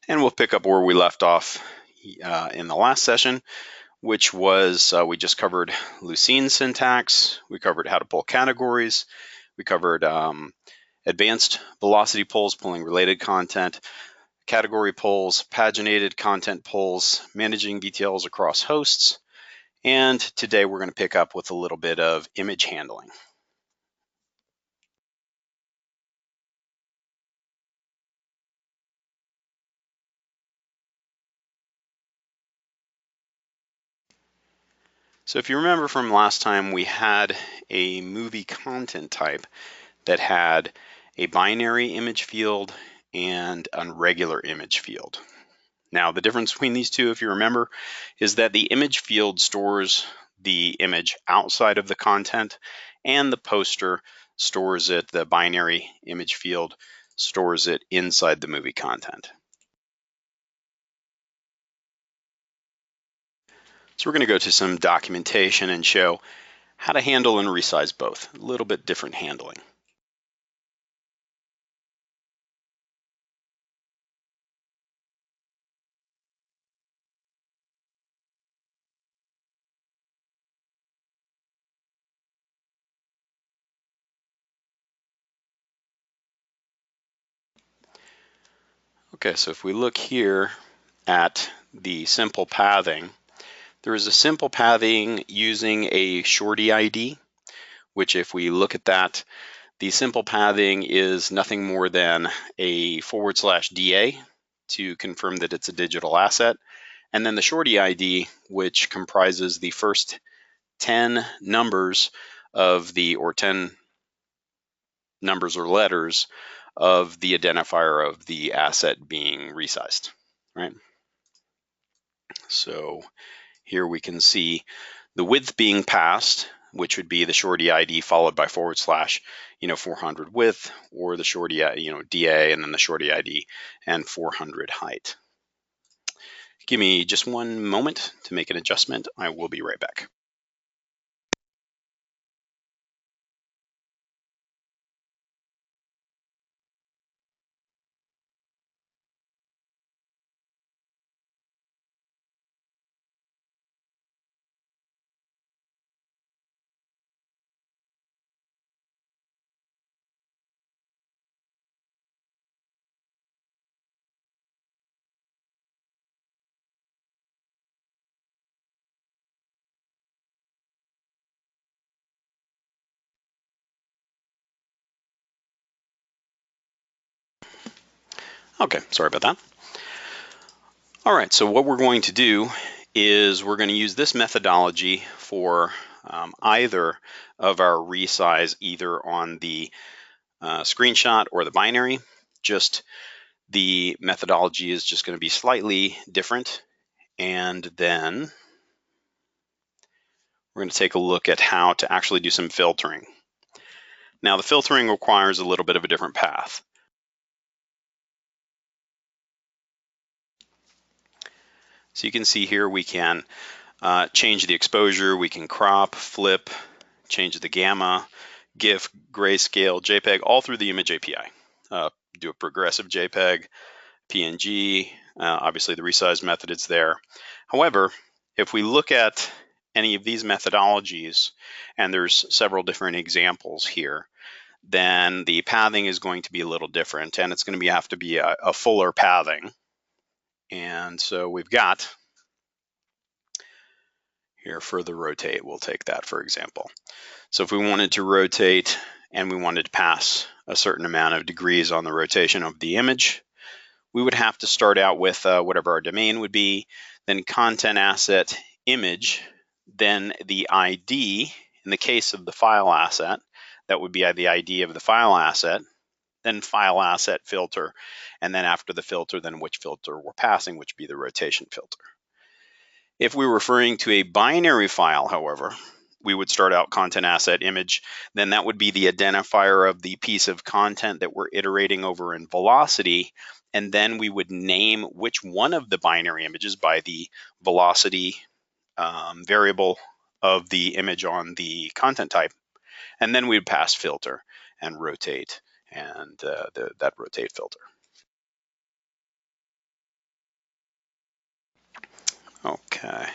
And we'll pick up where we left off in the last session, which was we just covered Lucene syntax. We covered how to pull categories. We covered advanced velocity pulls, pulling related content, category pulls, paginated content pulls, managing VTLs across hosts. And today we're going to pick up with a little bit of image handling. So if you remember from last time, we had a movie content type that had a binary image field and a regular image field. Now, the difference between these two, if you remember, is that the image field stores the image outside of the content, and the poster stores it, the binary image field stores it inside the movie content. So we're going to go to some documentation and show how to handle and resize both. A little bit different handling. Okay, so if we look here at the simple pathing, there is a simple pathing using a shorty ID, which if we look at that, the simple pathing is nothing more than a /DA to confirm that it's a digital asset. And then the shorty ID, which comprises the first 10 numbers of the, or 10 numbers or letters of the identifier of the asset being resized, right? So here we can see the width being passed, which would be the shorty ID followed by / 400 width, or the shorty, DA, and then the shorty ID and 400 height. Give me just one moment to make an adjustment. I will be right back. Okay, sorry about that. All right, so what we're going to do is we're going to use this methodology for either of our resize, either on the screenshot or the binary. Just the methodology is just going to be slightly different. And then we're going to take a look at how to actually do some filtering. Now, the filtering requires a little bit of a different path. So you can see here we can change the exposure, we can crop, flip, change the gamma, GIF, grayscale, JPEG, all through the image API. Do a progressive JPEG, PNG, obviously the resize method is there. However, if we look at any of these methodologies, and there's several different examples here, then the pathing is going to be a little different, and it's going to have to be a fuller pathing. And so we've got here further rotate, we'll take that for example. So if we wanted to rotate and we wanted to pass a certain amount of degrees on the rotation of the image, we would have to start out with whatever our domain would be, then content asset image, then the ID, in the case of the file asset, that would be the ID of the file asset, then file asset filter, and then after the filter, then which filter we're passing, which would be the rotation filter. If we're referring to a binary file, however, we would start out content asset image, then that would be the identifier of the piece of content that we're iterating over in velocity, and then we would name which one of the binary images by the velocity variable of the image on the content type, and then we'd pass filter and rotate and that rotate filter. Okay.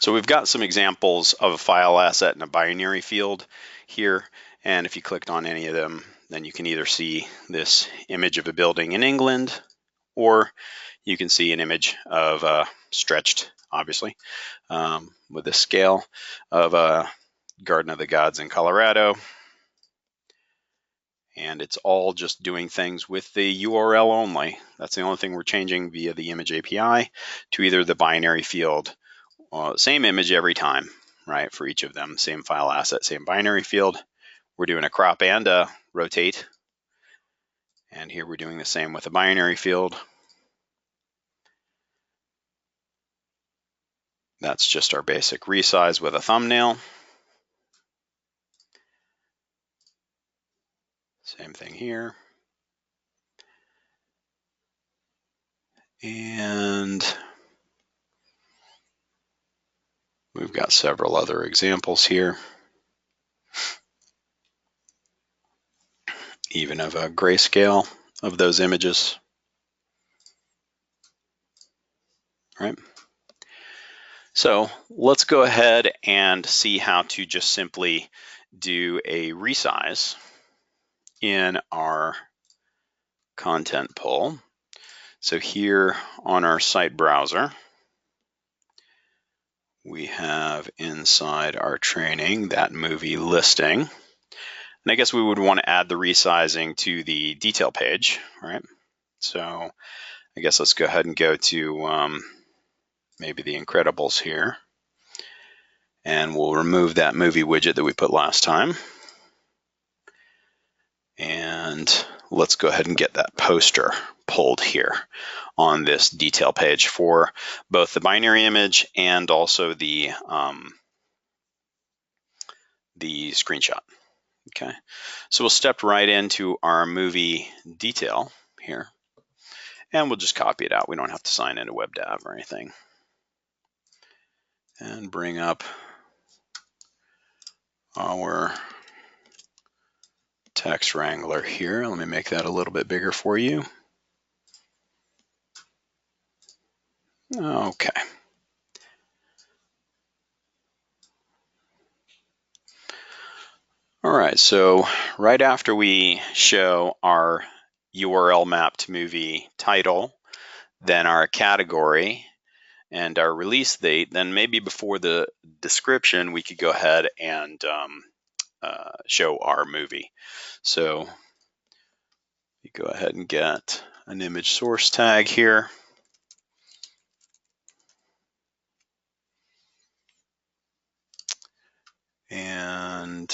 So we've got some examples of a file asset and a binary field here. And if you clicked on any of them, then you can either see this image of a building in England, or you can see an image of stretched, obviously, with the scale of a Garden of the Gods in Colorado. And it's all just doing things with the URL only. That's the only thing we're changing via the image API to either the binary field, same image every time, right? For each of them, same file asset, same binary field. We're doing a crop and a rotate. And here we're doing the same with a binary field. That's just our basic resize with a thumbnail. Same thing here. And we've got several other examples here, even of a grayscale of those images. Right. So let's go ahead and see how to just simply do a resize in our content pull. So here on our site browser, we have inside our training that movie listing. And I guess we would want to add the resizing to the detail page, right? So I guess let's go ahead and go to maybe the Incredibles here. And we'll remove that movie widget that we put last time. And let's go ahead and get that poster pulled here on this detail page for both the binary image and also the screenshot. Okay, so we'll step right into our movie detail here, and we'll just copy it out. We don't have to sign into WebDAV or anything. And bring up our text wrangler here. Let me make that a little bit bigger for you. Okay. All right, so right after we show our URL mapped movie title, then our category and our release date, then maybe before the description, we could go ahead and show our movie. So you go ahead and get an image source tag here. And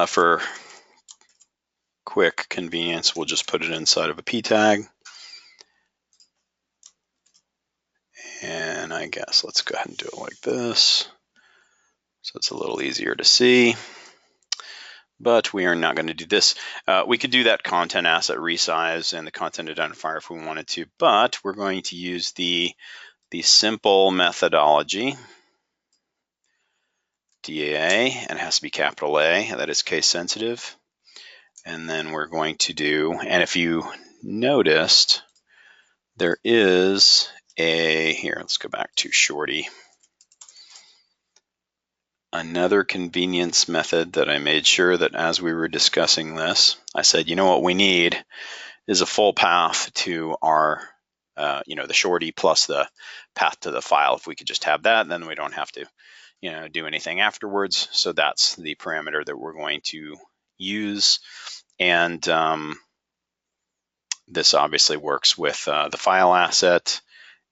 for quick convenience, we'll just put it inside of a p tag. And I guess let's go ahead and do it like this, so it's a little easier to see. But we are not going to do this. We could do that content asset resize and the content identifier if we wanted to, but we're going to use the simple methodology, DAA, and it has to be capital A, that is case sensitive. And then we're going to do, and if you noticed, there is here, let's go back to Shorty. Another convenience method that I made sure that as we were discussing this, I said, you know what we need is a full path to our, the Shorty plus the path to the file. If we could just have that, then we don't have to, do anything afterwards. So that's the parameter that we're going to use. And this obviously works with the file asset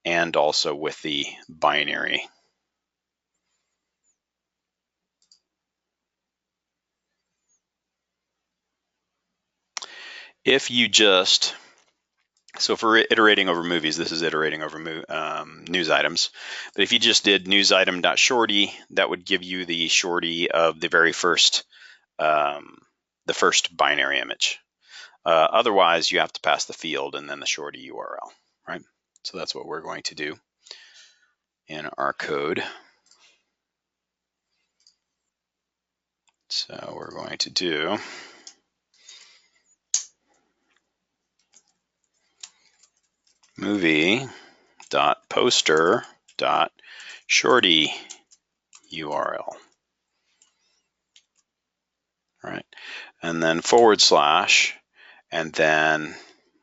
and also with the binary. If you just, so for iterating over movies, this is iterating over news items. But if you just did news item.shorty, that would give you the shorty of the very first, the first binary image. Otherwise, you have to pass the field and then the shorty URL, right? So that's what we're going to do in our code. So we're going to do movie.poster.shorty URL. Right, and then /, and then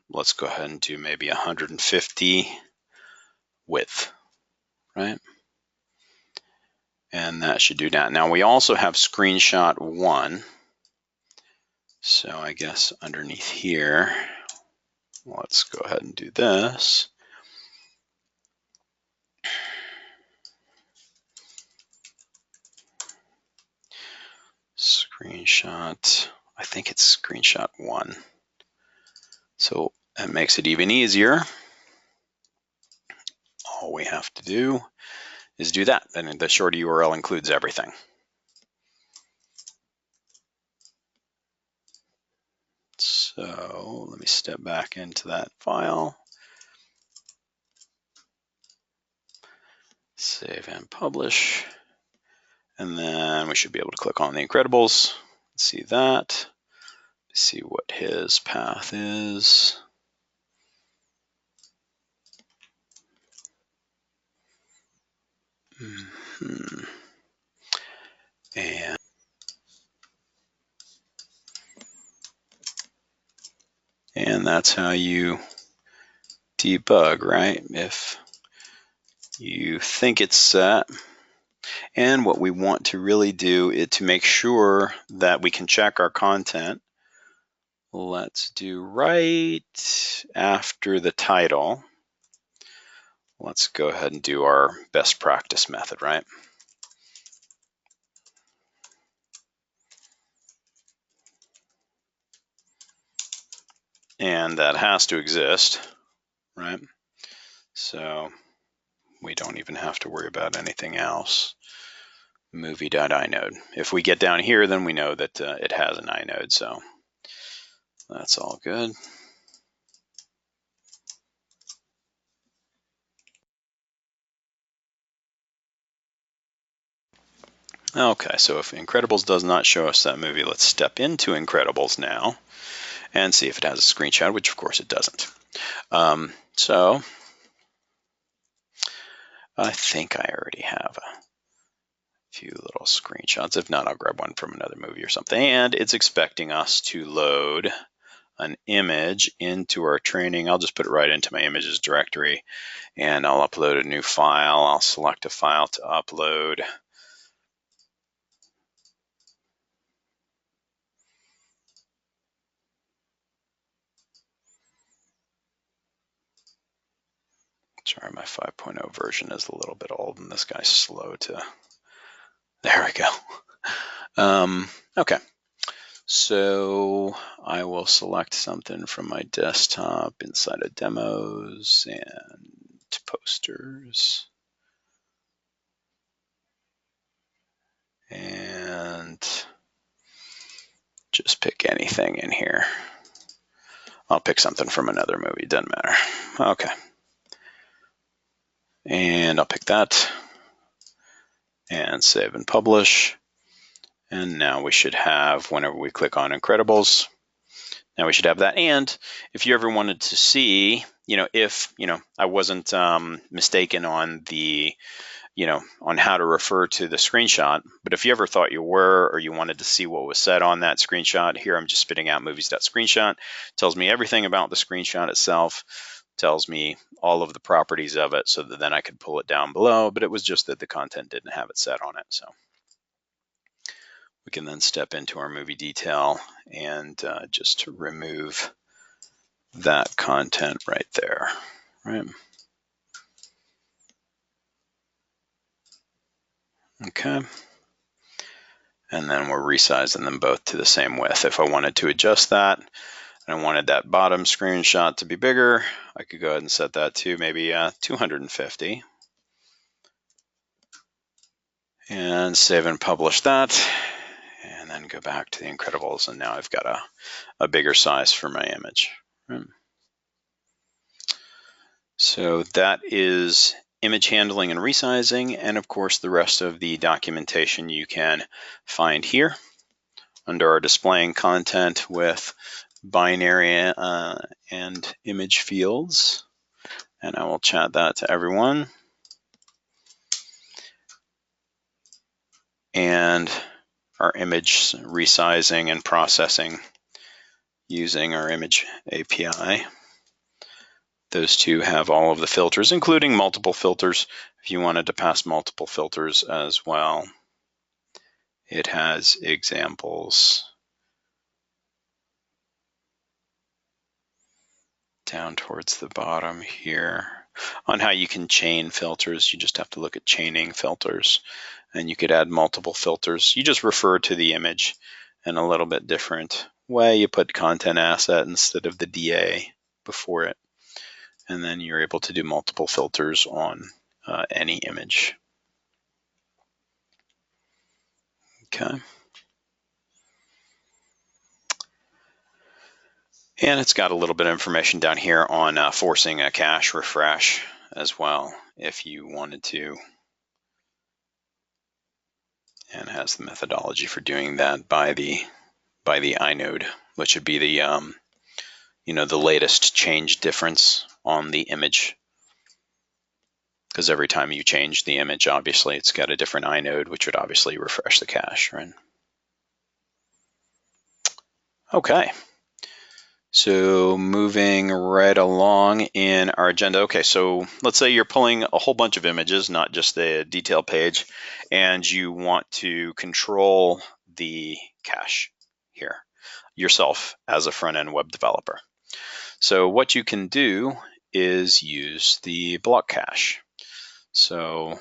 let's go ahead and do maybe 150 width, right? And that should do that. Now we also have screenshot 1. So I guess underneath here, let's go ahead and do this. Screenshot, I think it's screenshot 1. So that makes it even easier. All we have to do is do that. And the shorty URL includes everything. So let me step back into that file. Save and publish. And then we should be able to click on the Incredibles. See that. See what his path is. And that's how you debug, right? If you think it's set. And what we want to really do is to make sure that we can check our content. Let's do right after the title. Let's go ahead and do our best practice method, right? And that has to exist, right? So we don't even have to worry about anything else. Movie.inode. If we get down here, then we know that it has an inode, so that's all good. Okay, so if Incredibles does not show us that movie, let's step into Incredibles now and see if it has a screenshot, which of course it doesn't. So I think I already have a few little screenshots. If not, I'll grab one from another movie or something. And it's expecting us to load an image into our training. I'll just put it right into my images directory, and I'll upload a new file. I'll select a file to upload. Sorry, my 5.0 version is a little bit old, and this guy's slow to... There we go. Okay, so I will select something from my desktop inside of demos and posters. And just pick anything in here. I'll pick something from another movie, doesn't matter. Okay. And I'll pick that and save and publish. And now we should have, whenever we click on Incredibles, now we should have that. And if you ever wanted to see, if, I wasn't mistaken on the, on how to refer to the screenshot, but if you ever thought you were, or you wanted to see what was said on that screenshot, here I'm just spitting out movies.screenshot, tells me everything about the screenshot itself, tells me all of the properties of it, so that then I could pull it down below, but it was just that the content didn't have it set on it. So we can then step into our movie detail and just to remove that content right there, right? Okay. And then we're resizing them both to the same width. If I wanted to adjust that, and I wanted that bottom screenshot to be bigger, I could go ahead and set that to maybe 250. And save and publish that. And then go back to the Incredibles, and now I've got a bigger size for my image. Right. So that is image handling and resizing, and of course the rest of the documentation you can find here under our displaying content with binary and image fields. And I will chat that to everyone. And our image resizing and processing using our image API. Those two have all of the filters, including multiple filters. If you wanted to pass multiple filters as well, it has examples down towards the bottom here on how you can chain filters. You just have to look at chaining filters, and you could add multiple filters. You just refer to the image in a little bit different way. You put content asset instead of the DA before it, and then you're able to do multiple filters on any image. Okay. And it's got a little bit of information down here on forcing a cache refresh as well, if you wanted to. And has the methodology for doing that by the inode, which would be the the latest change difference on the image. Because every time you change the image, obviously it's got a different inode, which would obviously refresh the cache, right? Okay. So moving right along in our agenda. Okay, so let's say you're pulling a whole bunch of images, not just the detail page, and you want to control the cache here yourself as a front-end web developer. So what you can do is use the block cache. So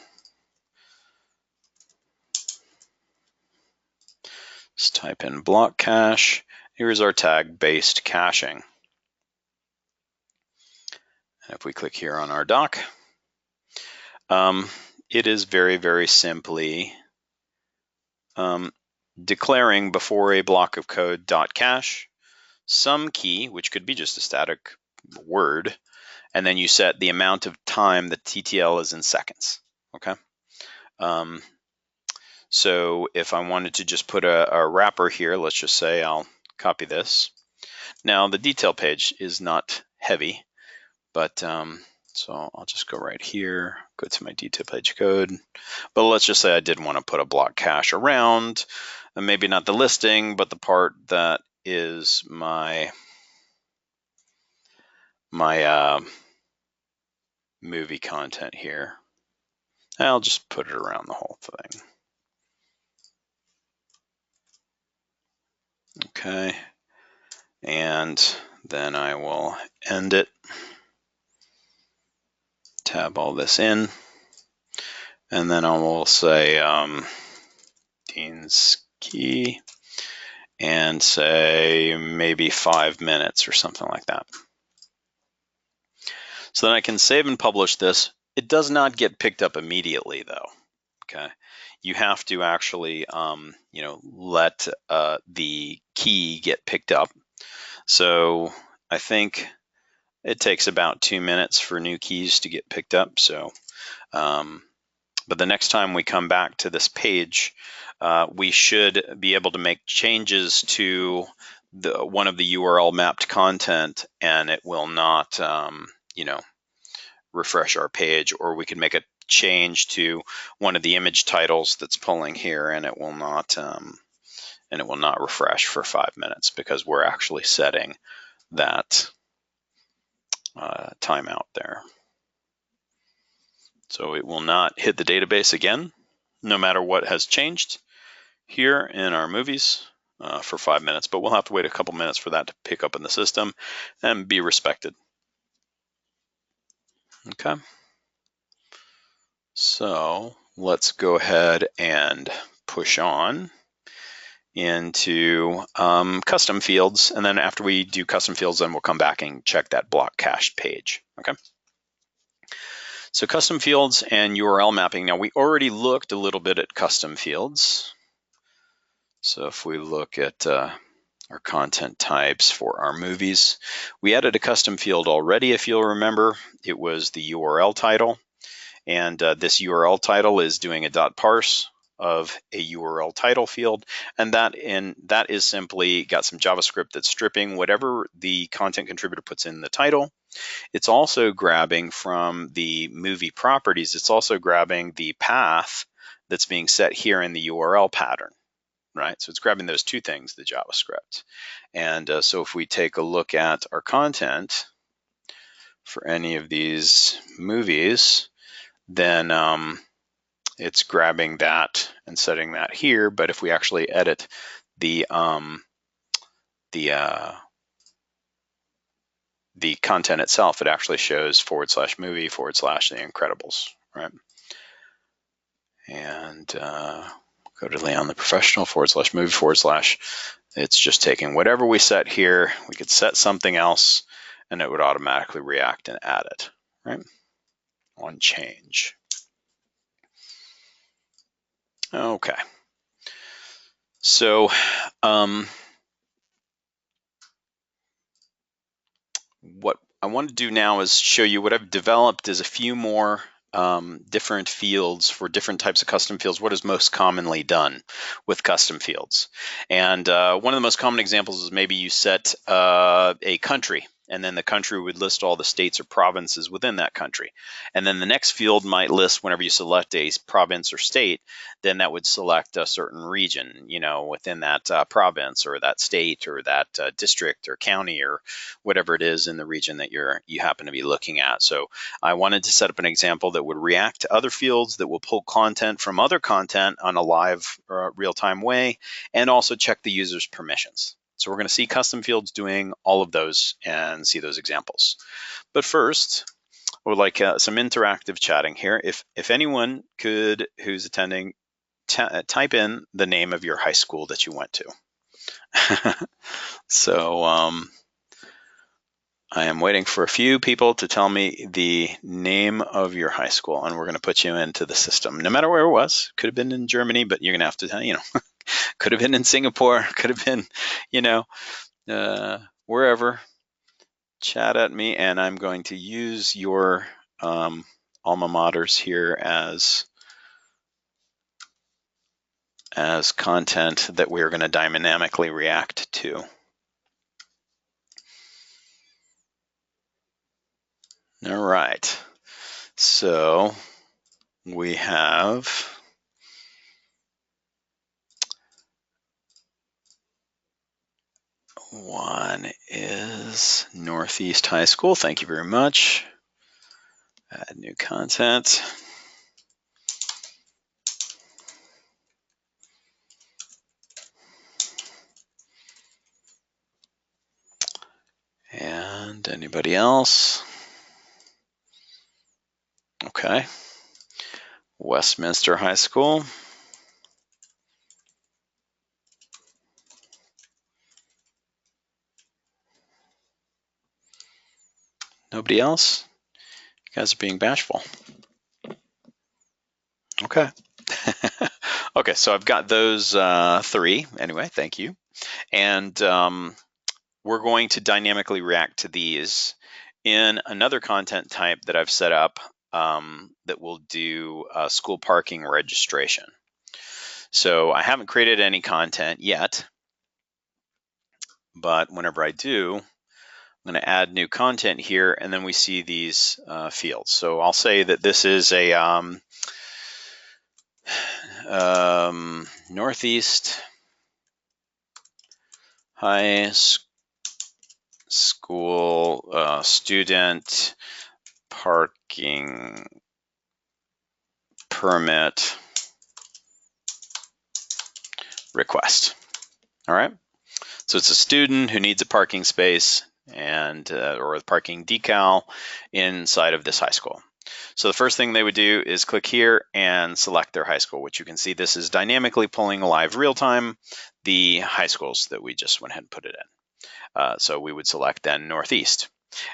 let's type in block cache. Here's our tag-based caching. And if we click here on our doc, it is very, very simply declaring before a block of code .cache some key, which could be just a static word, and then you set the amount of time the TTL is in seconds. Okay. So if I wanted to just put a wrapper here, let's just say I'll copy this. Now the detail page is not heavy, but so I'll just go right here, go to my detail page code. But let's just say I did want to put a block cache around, and maybe not the listing, but the part that is my movie content here. I'll just put it around the whole thing. Okay, and then I will end it, tab all this in, and then I will say Dean's key, and say maybe 5 minutes or something like that. So then I can save and publish this. It does not get picked up immediately though. Okay, you have to actually let the key get picked up. So I think it takes about 2 minutes for new keys to get picked up. So, but the next time we come back to this page, we should be able to make changes to one of the URL mapped content, and it will not, refresh our page, or we can make a change to one of the image titles that's pulling here, and it will not refresh for 5 minutes because we're actually setting that timeout there. So it will not hit the database again, no matter what has changed here in our movies for 5 minutes, but we'll have to wait a couple minutes for that to pick up in the system and be respected. Okay. So let's go ahead and push on into custom fields. And then after we do custom fields, then we'll come back and check that block cached page. Okay. So custom fields and URL mapping. Now we already looked a little bit at custom fields. So if we look at our content types for our movies, we added a custom field already. If you'll remember, it was the URL title. And this URL title is doing a .parse of a URL title field, and that is simply got some JavaScript that's stripping whatever the content contributor puts in the title. It's also grabbing from the movie properties. It's also grabbing the path that's being set here in the URL pattern, right? So it's grabbing those two things, the JavaScript. And so if we take a look at our content for any of these movies, then it's grabbing that and setting that here. But if we actually edit the content itself, it actually shows /movie / The Incredibles, right? And go to Leon the Professional /movie / it's just taking whatever we set here. We could set something else and it would automatically react and add it, right? On change. Okay. So what I want to do now is show you what I've developed is a few more different fields for different types of custom fields. What is most commonly done with custom fields? And one of the most common examples is maybe you set a country, and then the country would list all the states or provinces within that country. And then the next field might list, whenever you select a province or state, then that would select a certain region, you know, within that province or that state or that district or county or whatever it is in the region that you happen to be looking at. So I wanted to set up an example that would react to other fields, that will pull content from other content on a live real-time way, and also check the user's permissions. So we're going to see custom fields doing all of those and see those examples. But first, I would like some interactive chatting here. If anyone could, who's attending, type in the name of your high school that you went to. So I am waiting for a few people to tell me the name of your high school, and we're going to put you into the system. No matter where it was, could have been in Germany, but you're going to have to, you know, could have been in Singapore, could have been, you know, wherever. Chat at me, and I'm going to use your alma maters here as content that we're going to dynamically react to. All right, so we have one is Northeast High School. Thank you very much. Add new content. And anybody else? Okay. Westminster High School. Nobody else? You guys are being bashful. Okay. Okay, so I've got those three. Anyway, thank you. And we're going to dynamically react to these in another content type that I've set up that will do school parking registration. So I haven't created any content yet, but whenever I do, I'm going to add new content here, and then we see these fields. So I'll say that this is a Northeast High School student parking permit request. All right. So it's a student who needs a parking space and or a parking decal inside of this high school. So the first thing they would do is click here and select their high school, which you can see this is dynamically pulling live real time the high schools that we just went ahead and put it in. So we would select then Northeast.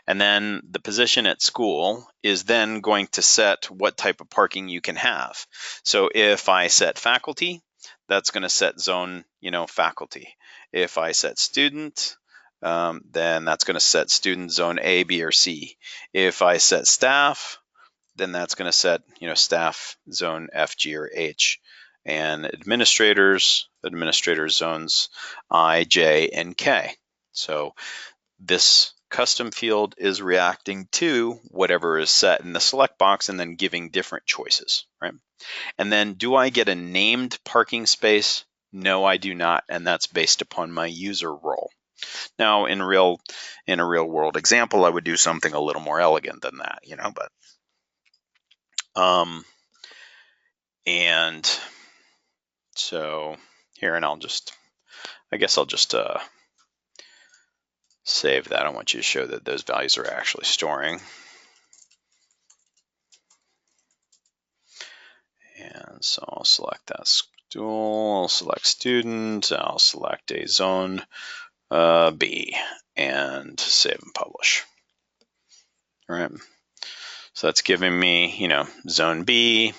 And then the position at school is then going to set what type of parking you can have. So if I set faculty, that's going to set zone, you know, faculty. If I set student, then that's going to set student zone A, B, or C. If I set staff, then that's going to set, you know, staff zone F, G, or H. and administrators zones I, J, and K. So this custom field is reacting to whatever is set in the select box and then giving different choices, right? And then do I get a named parking space? No, I do not, and that's based upon my user role. Now, in a real world example, I would do something a little more elegant than that, but and so here, and I guess I'll just save that. I want you to show that those values are actually storing. And so I'll select that stool, I'll select student, I'll select a zone B, and save and publish. All right. So that's giving me, zone B,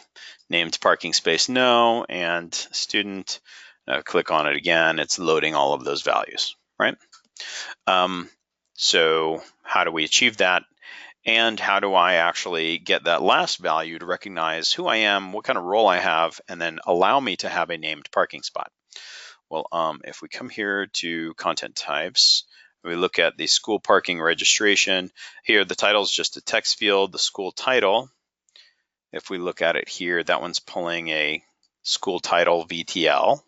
named parking space no, and student. Click on it again, it's loading all of those values, right? So how do we achieve that? And how do I actually get that last value to recognize who I am, what kind of role I have, and then allow me to have a named parking spot? Well, if we come here to content types, we look at the school parking registration. Here, the title is just a text field, the school title. If we look at it here, that one's pulling a school title VTL.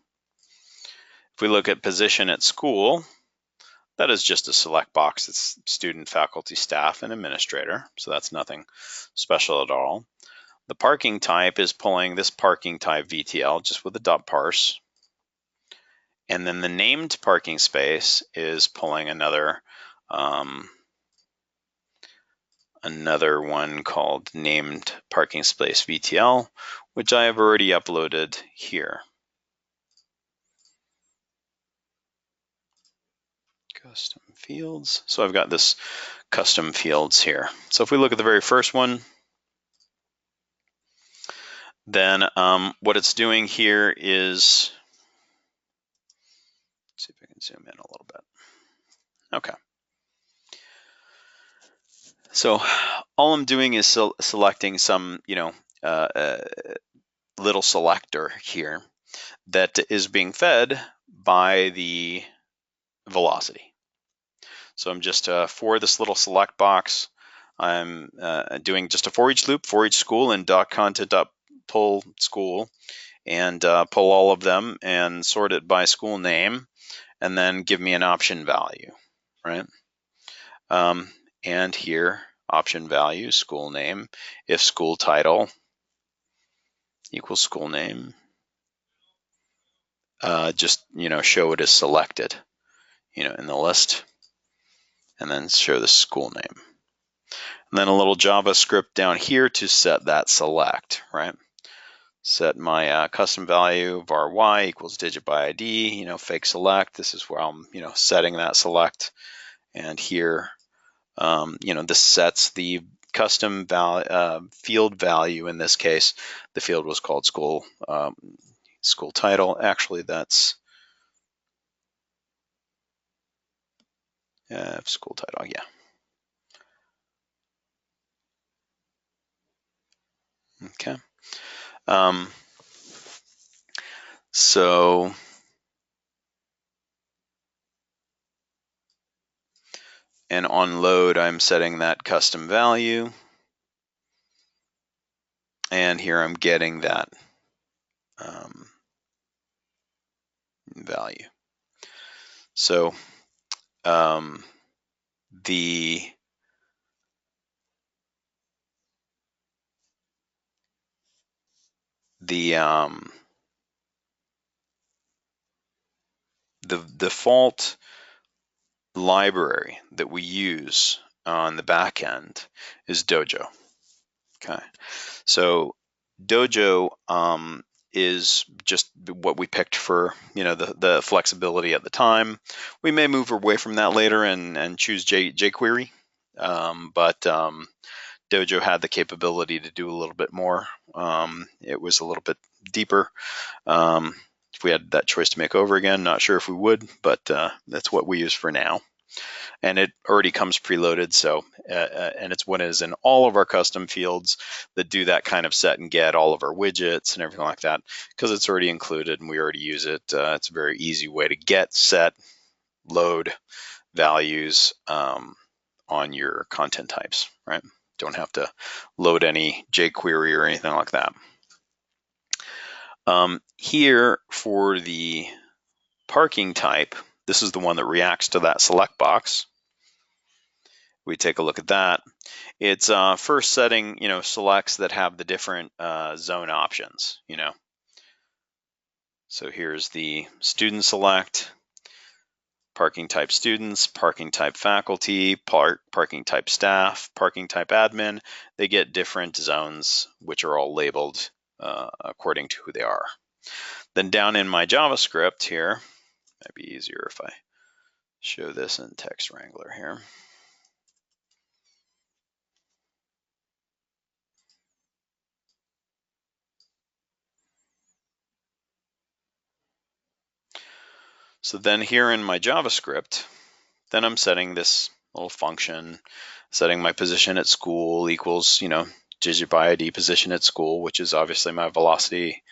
If we look at position at school, that is just a select box. It's student, faculty, staff, and administrator. So that's nothing special at all. The parking type is pulling this parking type VTL just with a .parse. And then the named parking space is pulling another one called named parking space VTL, which I have already uploaded here. Custom fields. So I've got this custom fields here. So if we look at the very first one, then what it's doing here is, let's see if I can zoom in a little bit. Okay. So all I'm doing is selecting some, little selector here that is being fed by the velocity. So I'm just for this little select box, I'm doing just a for each loop for each school in .content.pull school, and pull all of them and sort it by school name, and then give me an option value, right? And here, option value, school name, if school title equals school name, just, show it as selected, in the list, and then show the school name. And then a little JavaScript down here to set that select, right? Set my custom value var y equals digit by ID, fake select. This is where I'm, setting that select. And here, this sets the custom field value. In this case, the field was called school title. Actually, that's school title, yeah. Okay. So and on load, I'm setting that custom value. And here I'm getting that value. So the default library that we use on the back end is Dojo. Okay, so Dojo is just what we picked for, the flexibility at the time. We may move away from that later and choose jQuery, but Dojo had the capability to do a little bit more. It was a little bit deeper. If we had that choice to make over again, not sure if we would, but that's what we use for now. And it already comes preloaded, so and it's what is in all of our custom fields that do that kind of set and get, all of our widgets and everything like that, because it's already included and we already use it. It's a very easy way to get, set, load values on your content types, right? Don't have to load any jQuery or anything like that. Here for the parking type, this is the one that reacts to that select box. We take a look at that. It's first setting, selects that have the different zone options, So here's the student select, parking type students, parking type faculty, parking type staff, parking type admin. They get different zones, which are all labeled according to who they are. Then down in my JavaScript here, might be easier if I show this in Text Wrangler here. So then here in my JavaScript, then I'm setting this little function, setting my position at school equals, digit by ID position at school, which is obviously my velocity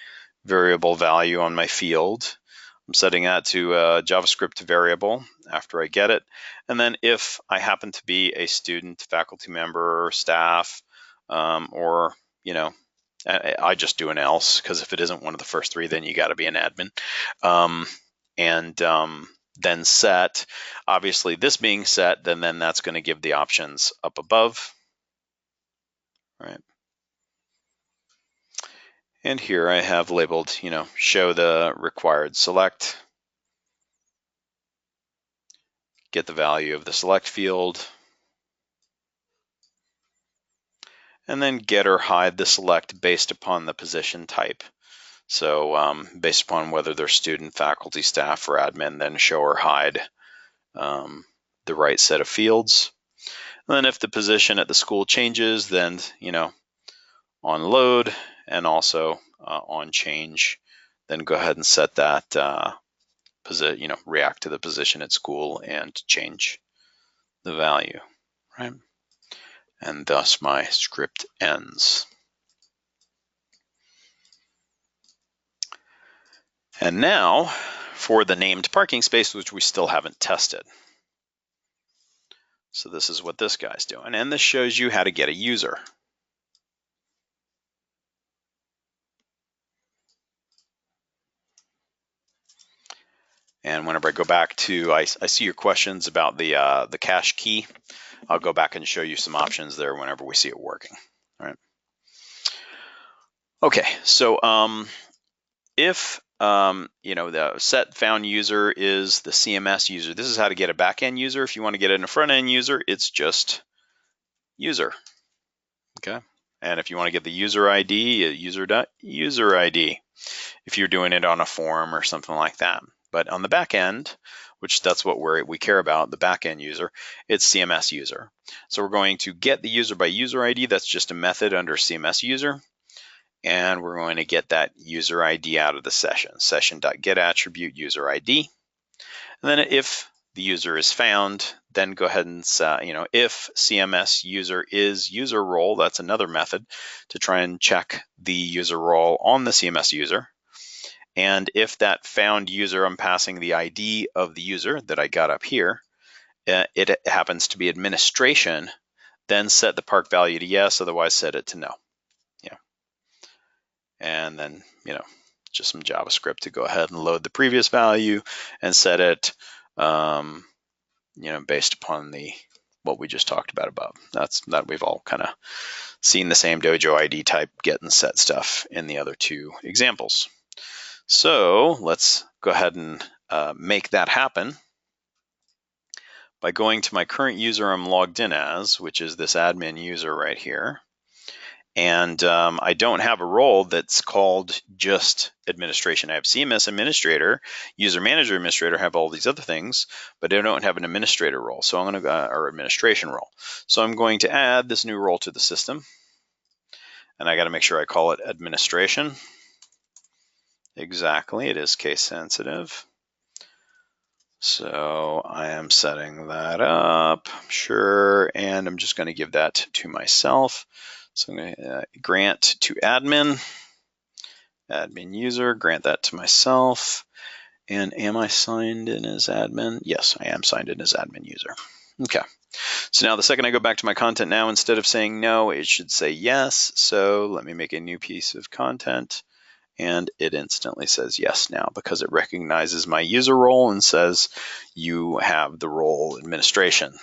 variable value on my field. I'm setting that to a JavaScript variable after I get it. And then if I happen to be a student, faculty member, staff, or, I just do an else, because if it isn't one of the first three, then you got to be an admin. Then set, obviously this being set, then that's going to give the options up above, right? And here I have labeled, show the required select, get the value of the select field, and then get or hide the select based upon the position type. So based upon whether they're student, faculty, staff, or admin, then show or hide the right set of fields. And then if the position at the school changes, then, on load and also on change, then go ahead and set that react to the position at school and change the value, right? And thus my script ends. And now for the named parking space, which we still haven't tested. So this is what this guy's doing. And this shows you how to get a user. And whenever I go back to, I see your questions about the cache key. I'll go back and show you some options there whenever we see it working. All right. Okay, so if the set found user is the CMS user, this is how to get a backend user. If you want to get it in a front end user, it's just user. Okay, and if you want to get the user ID, user.user ID. If you're doing it on a form or something like that. But on the back end, which that's what we care about, the backend user, it's CMS user. So we're going to get the user by user ID. That's just a method under CMS user. And we're going to get that user ID out of the session.get attribute user ID. And then if the user is found, then go ahead and if CMS user is user role, that's another method to try and check the user role on the CMS user. And if that found user, I'm passing the ID of the user that I got up here, it happens to be administration, then set the park value to yes, otherwise set it to no. And then, just some JavaScript to go ahead and load the previous value and set it, based upon what we just talked about above. That we've all kind of seen the same Dojo ID type get and set stuff in the other two examples. So let's go ahead and make that happen by going to my current user I'm logged in as, which is this admin user right here. And I don't have a role that's called just administration. I have CMS administrator, user manager administrator, have all these other things, but I don't have an administrator role. So I'm going to or administration role. So I'm going to add this new role to the system. And I got to make sure I call it administration. Exactly, it is case sensitive. So I am setting that up, sure, and I'm just going to give that to myself. So I'm going to grant to admin user, grant that to myself. And am I signed in as admin? Yes, I am signed in as admin user. Okay. So now the second I go back to my content now, instead of saying no, it should say yes. So let me make a new piece of content. And it instantly says yes now because it recognizes my user role and says you have the role administration.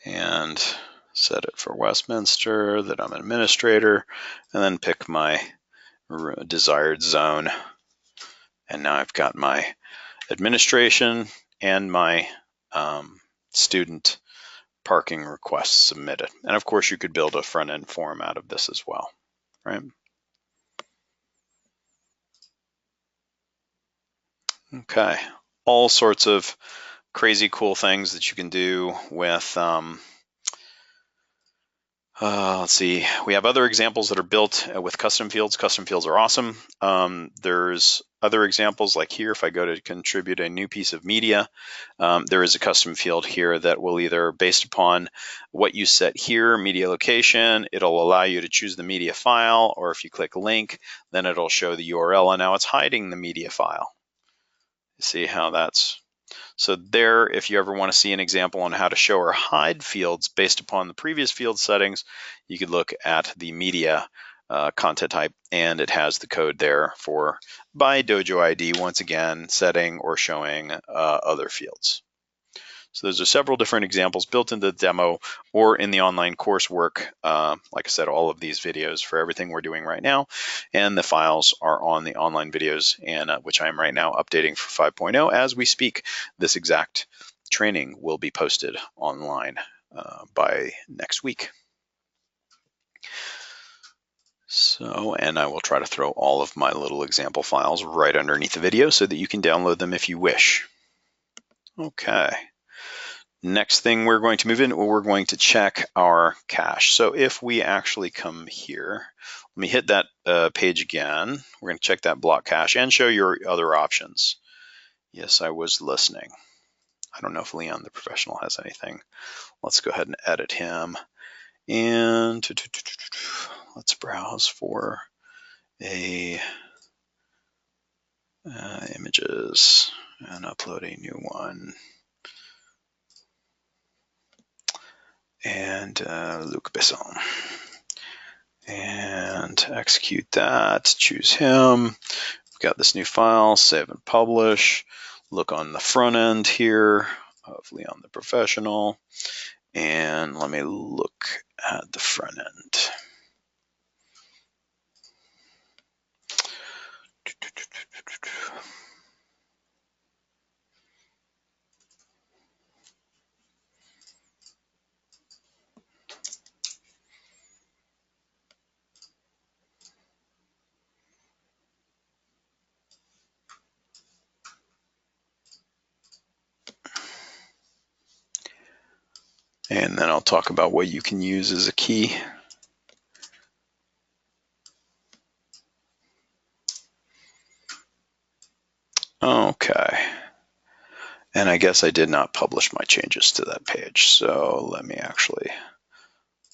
And set it for Westminster, that I'm an administrator, and then pick my desired zone. And now I've got my administration and my student parking requests submitted. And of course, you could build a front-end form out of this as well, right? Okay, all sorts of crazy cool things that you can do with, let's see, we have other examples that are built with custom fields. Custom fields are awesome. There's other examples like here, if I go to contribute a new piece of media, there is a custom field here that will either, based upon what you set here, media location, it'll allow you to choose the media file, or if you click link, then it'll show the URL, and now it's hiding the media file. See how that's... So there, if you ever want to see an example on how to show or hide fields based upon the previous field settings, you could look at the media content type, and it has the code there for by Dojo ID, once again, setting or showing other fields. So those are several different examples built into the demo or in the online coursework. Like I said, all of these videos for everything we're doing right now, and the files are on the online videos, and which I'm right now updating for 5.0 as we speak. This exact training will be posted online by next week. So, and I will try to throw all of my little example files right underneath the video so that you can download them if you wish. Okay. Next thing we're going to move in, we're going to check our cache. So if we actually come here, let me hit that page again. We're going to check that block cache and show your other options. Yes, I was listening. I don't know if Leon, the professional, has anything. Let's go ahead and edit him. And let's browse for images and upload a new one. And Luc Besson. And execute that, choose him. We've got this new file, save and publish. Look on the front end here of Leon the Professional. And let me look at the front end. And then I'll talk about what you can use as a key. Okay. And I guess I did not publish my changes to that page. So let me actually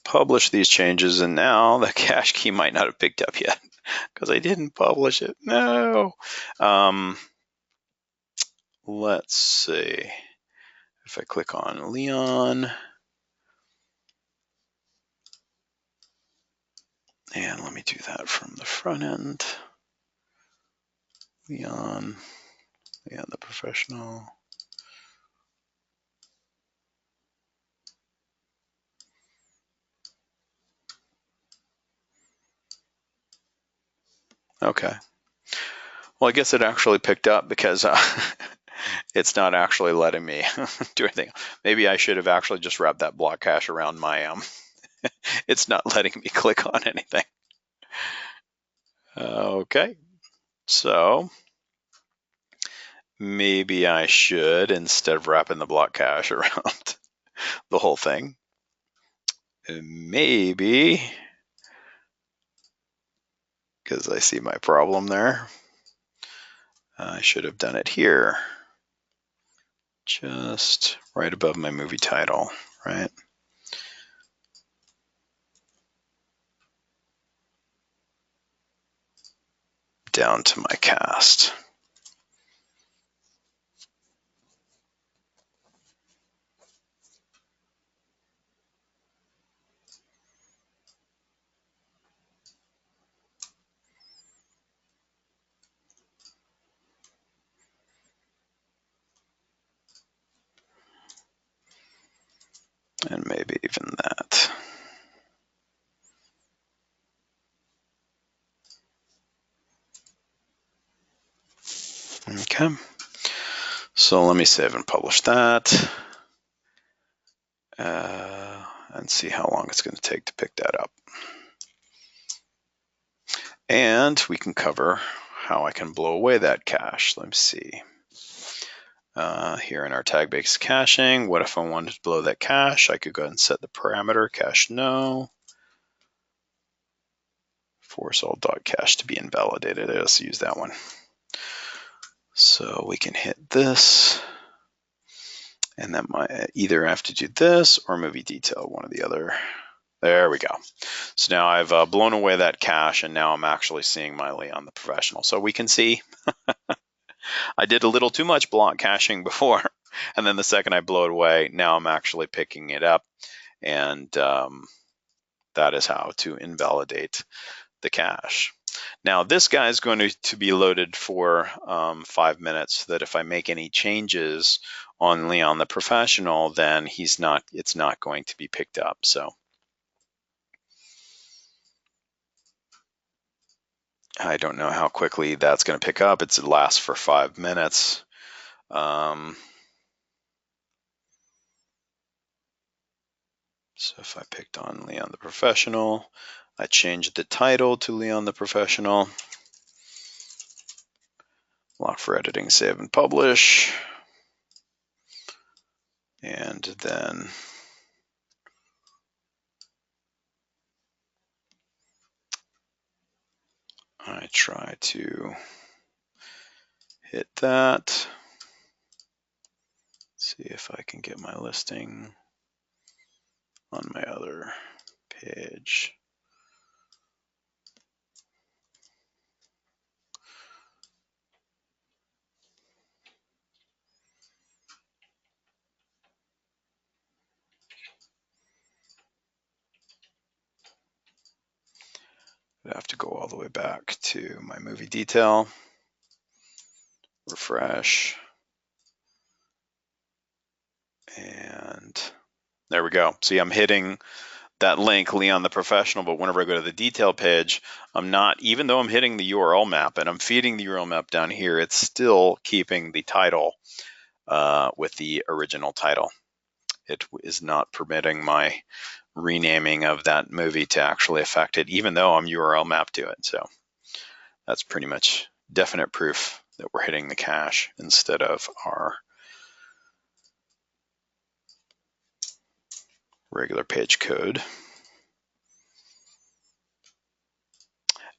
publish these changes. And now the cache key might not have picked up yet because I didn't publish it. No. Let's see. If I click on Leon, and let me do that from the front end. Leon the Professional. Okay. Well, I guess it actually picked up because it's not actually letting me do anything. Maybe I should have actually just wrapped that block cache around my, it's not letting me click on anything. Okay. So maybe I should, instead of wrapping the block cache around the whole thing, maybe because I see my problem there. I should have done it here, just right above my movie title, right? Down to my cast. And maybe even that. Okay. So let me save and publish that. And see how long it's going to take to pick that up. And we can cover how I can blow away that cache. Let me see. Here in our tag-based caching, what if I wanted to blow that cache? I could go ahead and set the parameter cache no. Force all .cache to be invalidated. Let's use that one. So we can hit this, and that might either have to do this or movie detail, one or the other. There we go. So now I've blown away that cache, and now I'm actually seeing my Leon the Professional. So we can see I did a little too much block caching before, and then the second I blow it away, now I'm actually picking it up, and that is how to invalidate the cache. Now this guy is going to be loaded for 5 minutes, so that if I make any changes on Leon the Professional, then it's not going to be picked up. So I don't know how quickly that's going to pick up. It lasts for 5 minutes. So if I picked on Leon the Professional, I changed the title to Leon the Professional. Lock for editing, save and publish. And then I try to hit that. See if I can get my listing on my other page. I have to go all the way back to my movie detail, refresh, and there we go. See, I'm hitting that link, Leon the Professional, but whenever I go to the detail page, I'm not, even though I'm hitting the URL map and I'm feeding the URL map down here, it's still keeping the title with the original title. It is not permitting my renaming of that movie to actually affect it, even though I'm URL mapped to it. So that's pretty much definite proof that we're hitting the cache instead of our regular page code.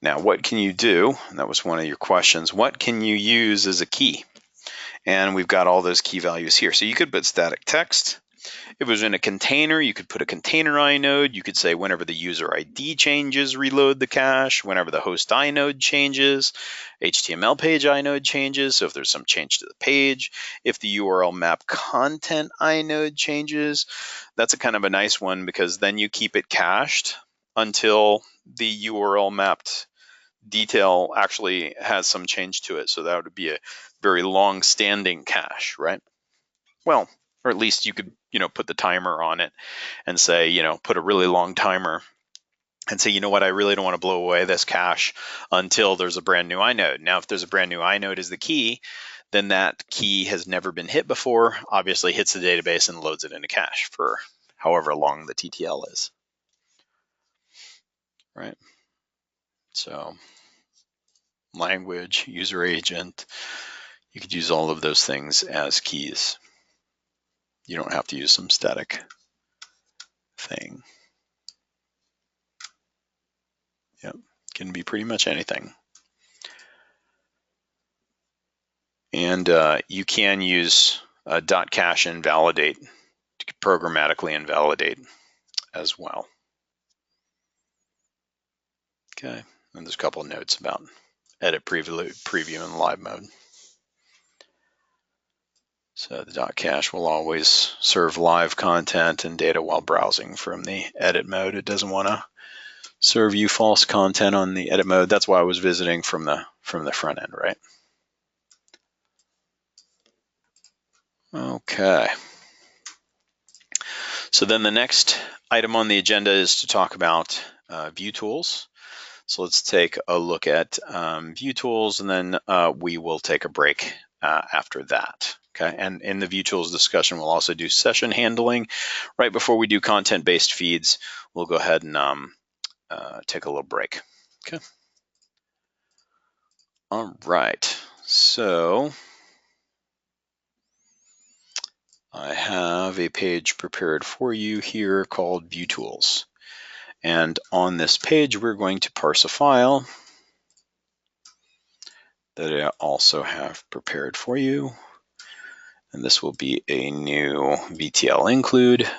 Now, what can you do? And that was one of your questions. What can you use as a key? And we've got all those key values here. So you could put static text. If it was in a container, you could put a container inode. You could say whenever the user ID changes, reload the cache. Whenever the host inode changes, HTML page inode changes. So if there's some change to the page, if the URL map content inode changes, that's a kind of a nice one, because then you keep it cached until the URL mapped detail actually has some change to it. So that would be a very long-standing cache, right? Well, or at least you could, put the timer on it and say, put a really long timer and say, you know what, I really don't want to blow away this cache until there's a brand new inode. Now, if there's a brand new inode as the key, then that key has never been hit before, obviously hits the database and loads it into cache for however long the TTL is, right? So language, user agent, you could use all of those things as keys. You don't have to use some static thing. Yep. Can be pretty much anything. And you can use .cache invalidate to programmatically invalidate as well. Okay, and there's a couple of notes about edit preview in live mode. So the .cache will always serve live content and data while browsing from the edit mode. It doesn't want to serve you false content on the edit mode. That's why I was visiting from the front end, right? Okay. So then the next item on the agenda is to talk about view tools. So let's take a look at view tools, and then we will take a break after that. Okay, and in the view tools discussion, we'll also do session handling. Right before we do content-based feeds, we'll go ahead and take a little break. Okay. All right. So I have a page prepared for you here called View Tools. And on this page, we're going to parse a file that I also have prepared for you. And this will be a new VTL include.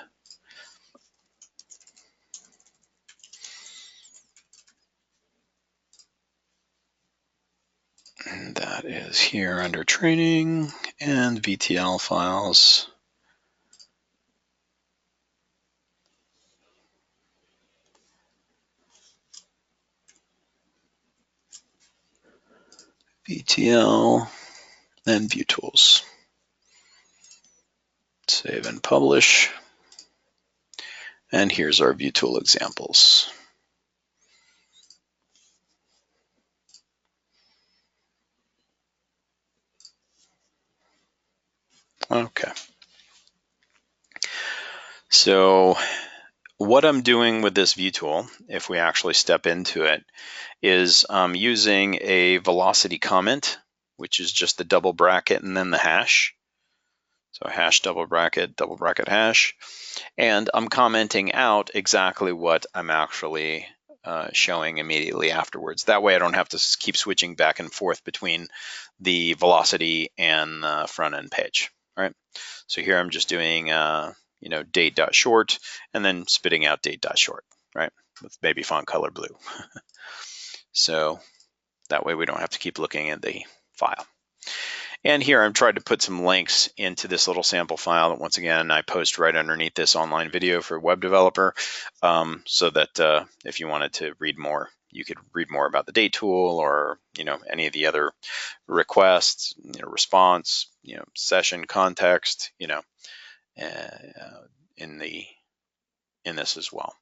And that is here under training and VTL files. VTL and view tools. Save and publish. And here's our view tool examples. Okay. So what I'm doing with this view tool, if we actually step into it, is using a velocity comment, which is just the double bracket and then the hash. So hash double bracket hash. And I'm commenting out exactly what I'm actually showing immediately afterwards. That way I don't have to keep switching back and forth between the velocity and the front end page. All right. So here I'm just doing date.short and then spitting out date.short, right? With maybe font color blue. So that way we don't have to keep looking at the file. And here I'm trying to put some links into this little sample file that, once again, I post right underneath this online video for a web developer, so that if you wanted to read more, you could read more about the date tool, or any of the other requests, response, session context, in this as well.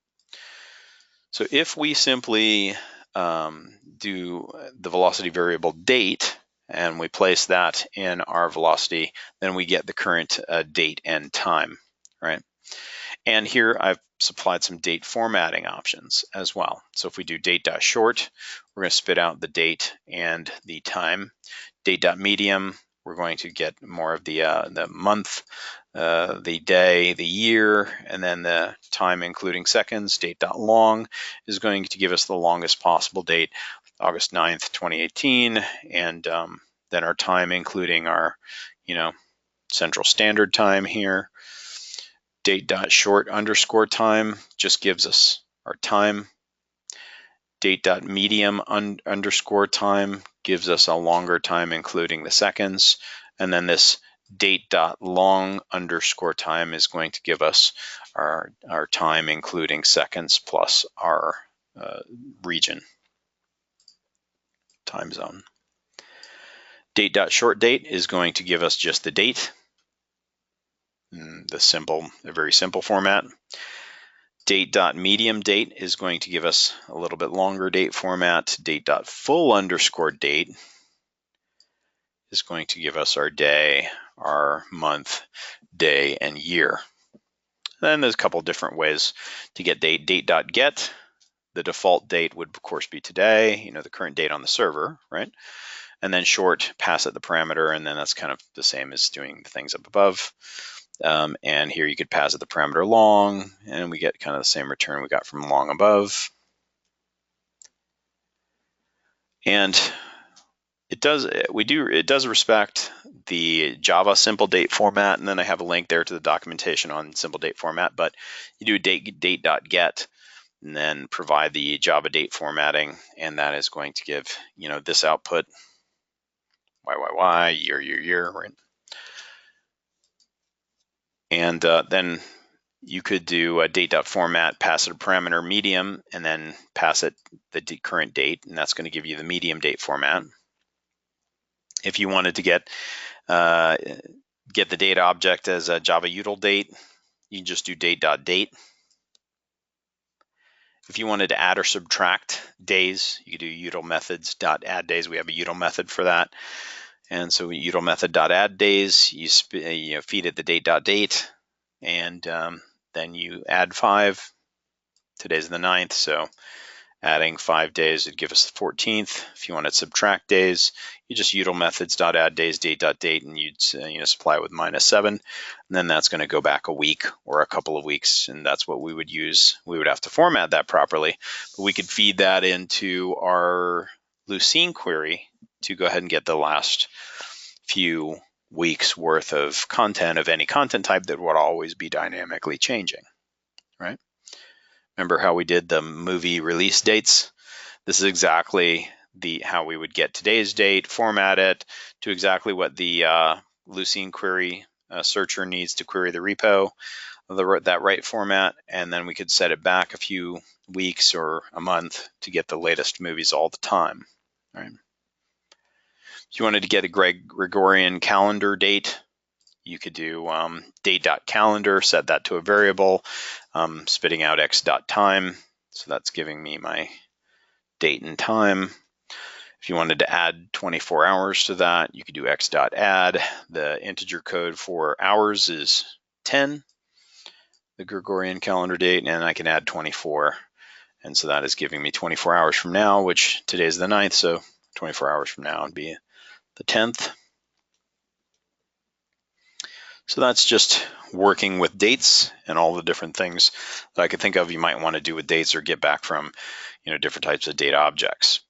So if we simply do the velocity variable date, and we place that in our velocity, then we get the current date and time, right? And here I've supplied some date formatting options as well. So if we do date.short, we're going to spit out the date and the time. Date.medium, we're going to get more of the month, the day, the year, and then the time including seconds. Date.long is going to give us the longest possible date, August 9th, 2018, and then our time including our, Central Standard Time here. Date.short underscore time just gives us our time. Date.medium underscore time gives us a longer time including the seconds. And then this date.long underscore time is going to give us our time including seconds plus our region, time zone. Date.short date is going to give us just the date, a very simple format. Date.medium date is going to give us a little bit longer date format. Date.full underscore date is going to give us our day, our month, day, and year. Then there's a couple different ways to get date. Date.get, the default date would of course be today, the current date on the server, right? And then short, pass it the parameter, and then that's kind of the same as doing the things up above. And here you could pass it the parameter long, and we get kind of the same return we got from long above. And it does respect the Java simple date format, and then I have a link there to the documentation on simple date format. But you do date.get and then provide the Java date formatting, and that is going to give this output YYY year, right? And then you could do a date.format, pass it a parameter medium, and then pass it the current date, and that's going to give you the medium date format. If you wanted to get the data object as a Java util date, you can just do date.date. If you wanted to add or subtract days, you could do util methods.add days. We have a util method for that. And so util method.add days, you feed it the date.date, and then you add 5. Today's the 9th, so adding 5 days would give us the 14th. If you want to subtract days, you just util methods.add days date.date, and you'd supply it with -7, and then that's going to go back a week or a couple of weeks, and that's what we would use. We would have to format that properly, but we could feed that into our Lucene query to go ahead and get the last few weeks worth of content of any content type that would always be dynamically changing, right? Remember how we did the movie release dates? This is exactly how we would get today's date, format it to exactly what the Lucene query searcher needs to query the repo, that right format, and then we could set it back a few weeks or a month to get the latest movies all the time, right? If you wanted to get a Gregorian calendar date, you could do date.calendar, set that to a variable, spitting out x.time. So that's giving me my date and time. If you wanted to add 24 hours to that, you could do x.add. The integer code for hours is 10, the Gregorian calendar date, and I can add 24. And so that is giving me 24 hours from now, which today is the 9th, so 24 hours from now would be the 10th. So that's just working with dates and all the different things that I could think of you might want to do with dates or get back from different types of data objects.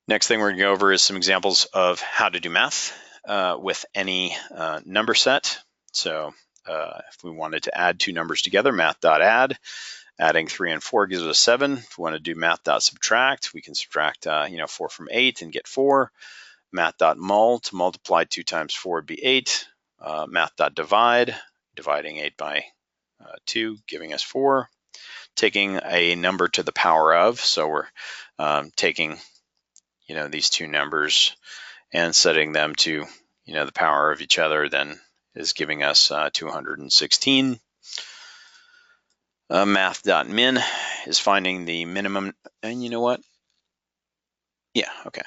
Next thing we're going to go over is some examples of how to do math with any number set. So if we wanted to add two numbers together, math.add, adding 3 and 4 gives us 7. If we want to do math.subtract, we can subtract 4 from 8 and get 4. Math.mul, to multiply 2 times 4 would be 8. Math.divide, dividing 8 by 2, giving us 4. Taking a number to the power of, so we're taking these two numbers and setting them to the power of each other, then is giving us 216. Math.min is finding the minimum, and you know what? Yeah, okay.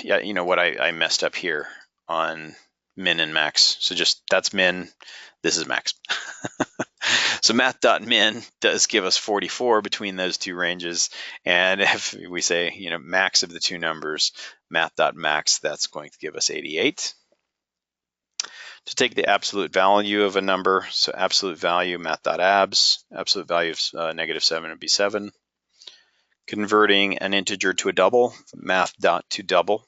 Yeah, you know what? I messed up here on min and max. So just that's min, this is max. So math.min does give us 44 between those two ranges. And if we say, max of the two numbers, math.max, that's going to give us 88. To take the absolute value of a number, so absolute value, math.abs, absolute value of -7 would be 7. Converting an integer to a double, math.toDouble,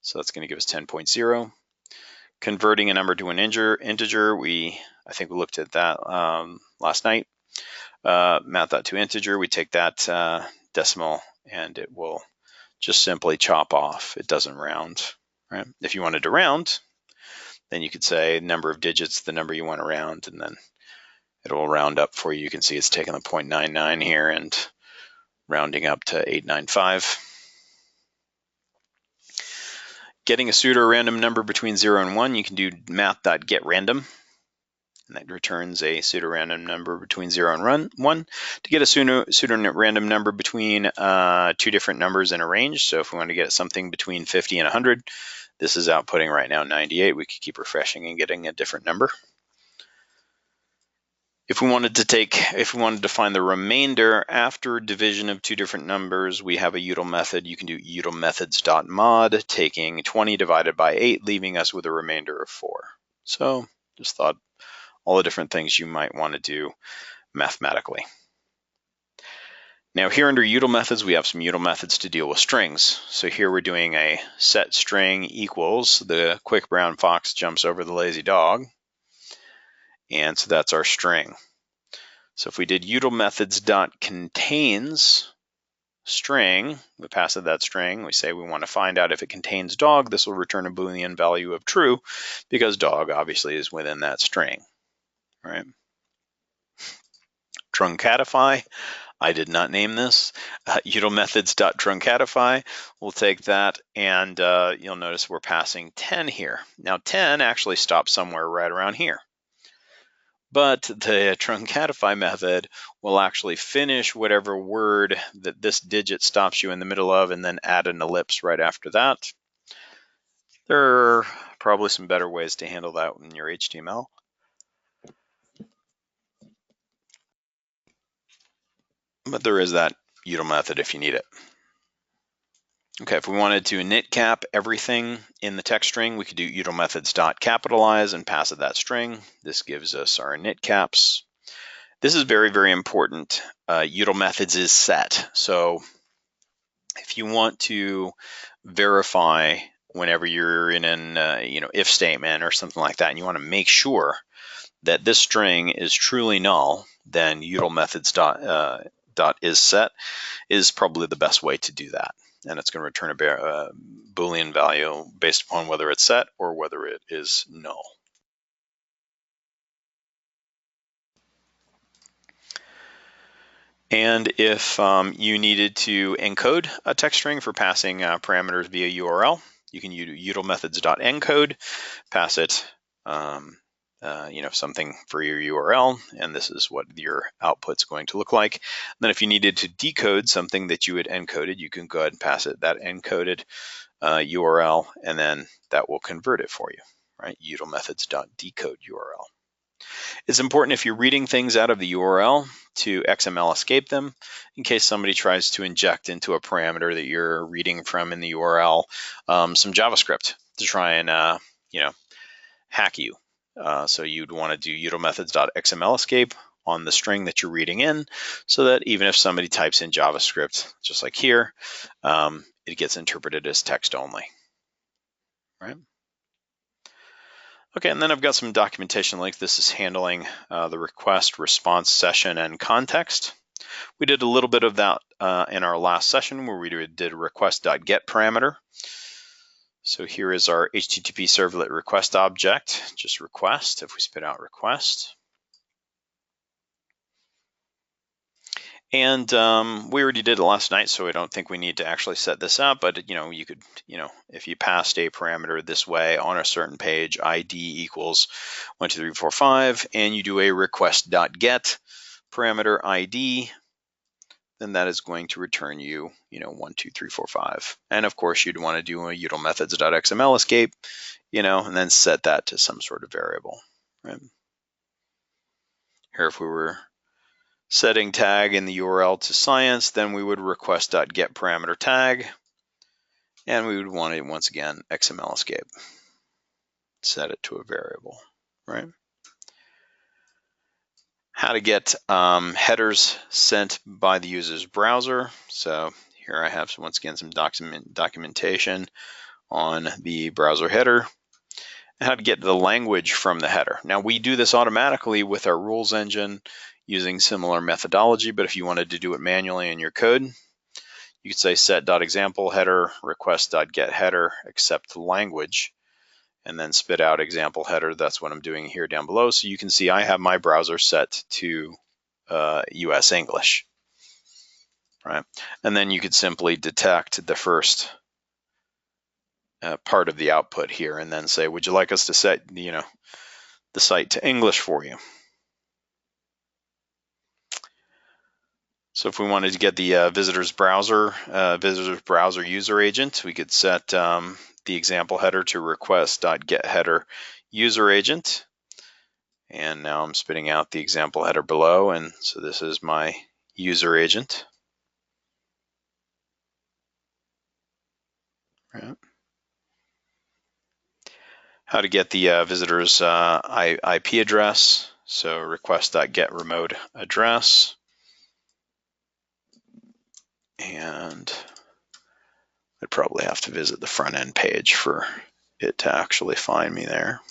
so that's going to give us 10.0. Converting a number to an integer, I think we looked at that last night. Math.toInteger, we take that decimal and it will just simply chop off. It doesn't round, right? If you wanted to round, then you could say number of digits, the number you want to round, and then it will round up for you. You can see it's taking the 0.99 here and rounding up to 895. Getting a pseudo-random number between 0 and 1, you can do math.getRandom, and that returns a pseudo-random number between 0 and 1. To get a pseudo-random number between two different numbers in a range, so if we want to get something between 50 and 100, this is outputting right now 98. We could keep refreshing and getting a different number. If we wanted to find the remainder after division of two different numbers, we have a util method. You can do util methods.mod, taking 20 divided by 8, leaving us with a remainder of 4. So just thought all the different things you might want to do mathematically. Now here under util methods, we have some util methods to deal with strings. So here we're doing a set string equals the quick brown fox jumps over the lazy dog. And so that's our string. So if we did util methods dot contains string, we pass it that string, we say we want to find out if it contains dog, this will return a Boolean value of true because dog obviously is within that string, right? Truncatify, I did not name this. Util methods dot truncatify, we'll take that and you'll notice we're passing 10 here. Now 10 actually stops somewhere right around here. But the truncatify method will actually finish whatever word that this digit stops you in the middle of and then add an ellipse right after that. There are probably some better ways to handle that in your HTML. But there is that util method if you need it. Okay, if we wanted to init cap everything in the text string, we could do util methods dot capitalize and pass it that string. This gives us our init caps. This is very, very important. Util methods is set. So if you want to verify whenever you're in an if statement or something like that, and you want to make sure that this string is truly null, then util methods dot is set is probably the best way to do that. And it's going to return a Boolean value based upon whether it's set or whether it is null. And if you needed to encode a text string for passing parameters via URL, you can use util methods.encode, pass it something for your URL, and this is what your output's going to look like. And then if you needed to decode something that you had encoded, you can go ahead and pass it that encoded URL, and then that will convert it for you, right? Util methods.decode URL. It's important if you're reading things out of the URL to XML escape them in case somebody tries to inject into a parameter that you're reading from in the URL some JavaScript to try and hack you. So you'd want to do util methods.xml escape on the string that you're reading in, so that even if somebody types in JavaScript, just like here, it gets interpreted as text only, right? Okay, and then I've got some documentation links. This is handling the request, response, session, and context. We did a little bit of that in our last session where we did request.get parameter. So here is our HTTP servlet request object, just request, if we spit out request. And we already did it last night, so I don't think we need to actually set this up, but you could, if you passed a parameter this way on a certain page, ID equals 1, 2, 3, 4, 5, and you do a request.get parameter ID, then that is going to return you, 1, 2, 3, 4, 5. And of course, you'd want to do a util methods.xml escape, and then set that to some sort of variable, right? Here, if we were setting tag in the URL to science, then we would request.get parameter tag, and we would want to, once again, XML escape. Set it to a variable, right? How to get headers sent by the user's browser. So here I have, once again, some documentation on the browser header. And how to get the language from the header. Now, we do this automatically with our rules engine using similar methodology, but if you wanted to do it manually in your code, you could say set.example header request.get header accept language, and then spit out example header. That's what I'm doing here down below. So you can see I have my browser set to US English, right? And then you could simply detect the first part of the output here and then say, would you like us to set the site to English for you? So if we wanted to get the visitor's browser user agent, we could set the example header to request.getHeader user agent. And now I'm spitting out the example header below. And so this is my user agent. Right. How to get the visitor's IP address. So request.getRemote address. And I'd probably have to visit the front end page for it to actually find me there.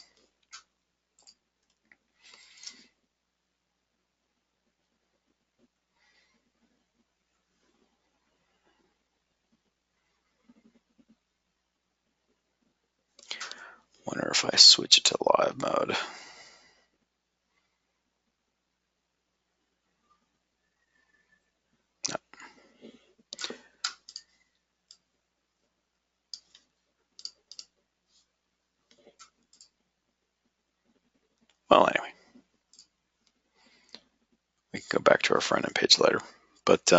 Wonder if I switch it to live mode. No. Well, anyway, we can go back to our front end page later. But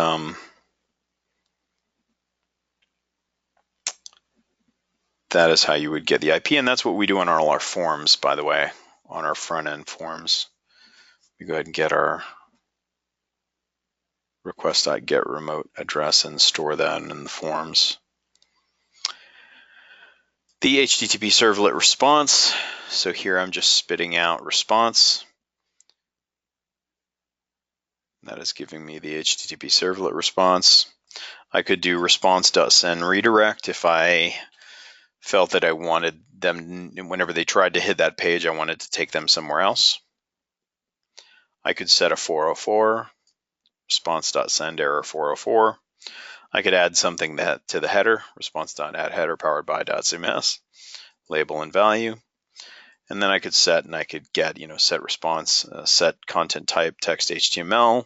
that is how you would get the IP, and that's what we do on all our forms, by the way, on our front end forms. We go ahead and get our request.get remote address and store that in the forms. The HTTP servlet response. So here I'm just spitting out response. That is giving me the HTTP servlet response. I could do response.send redirect if I felt that I wanted them, whenever they tried to hit that page, I wanted to take them somewhere else. I could set a 404, response.send error 404. I could add something to the header, response.add header powered by dotCMS, label and value. And then I could set and I could get, set response, set content type, text HTML,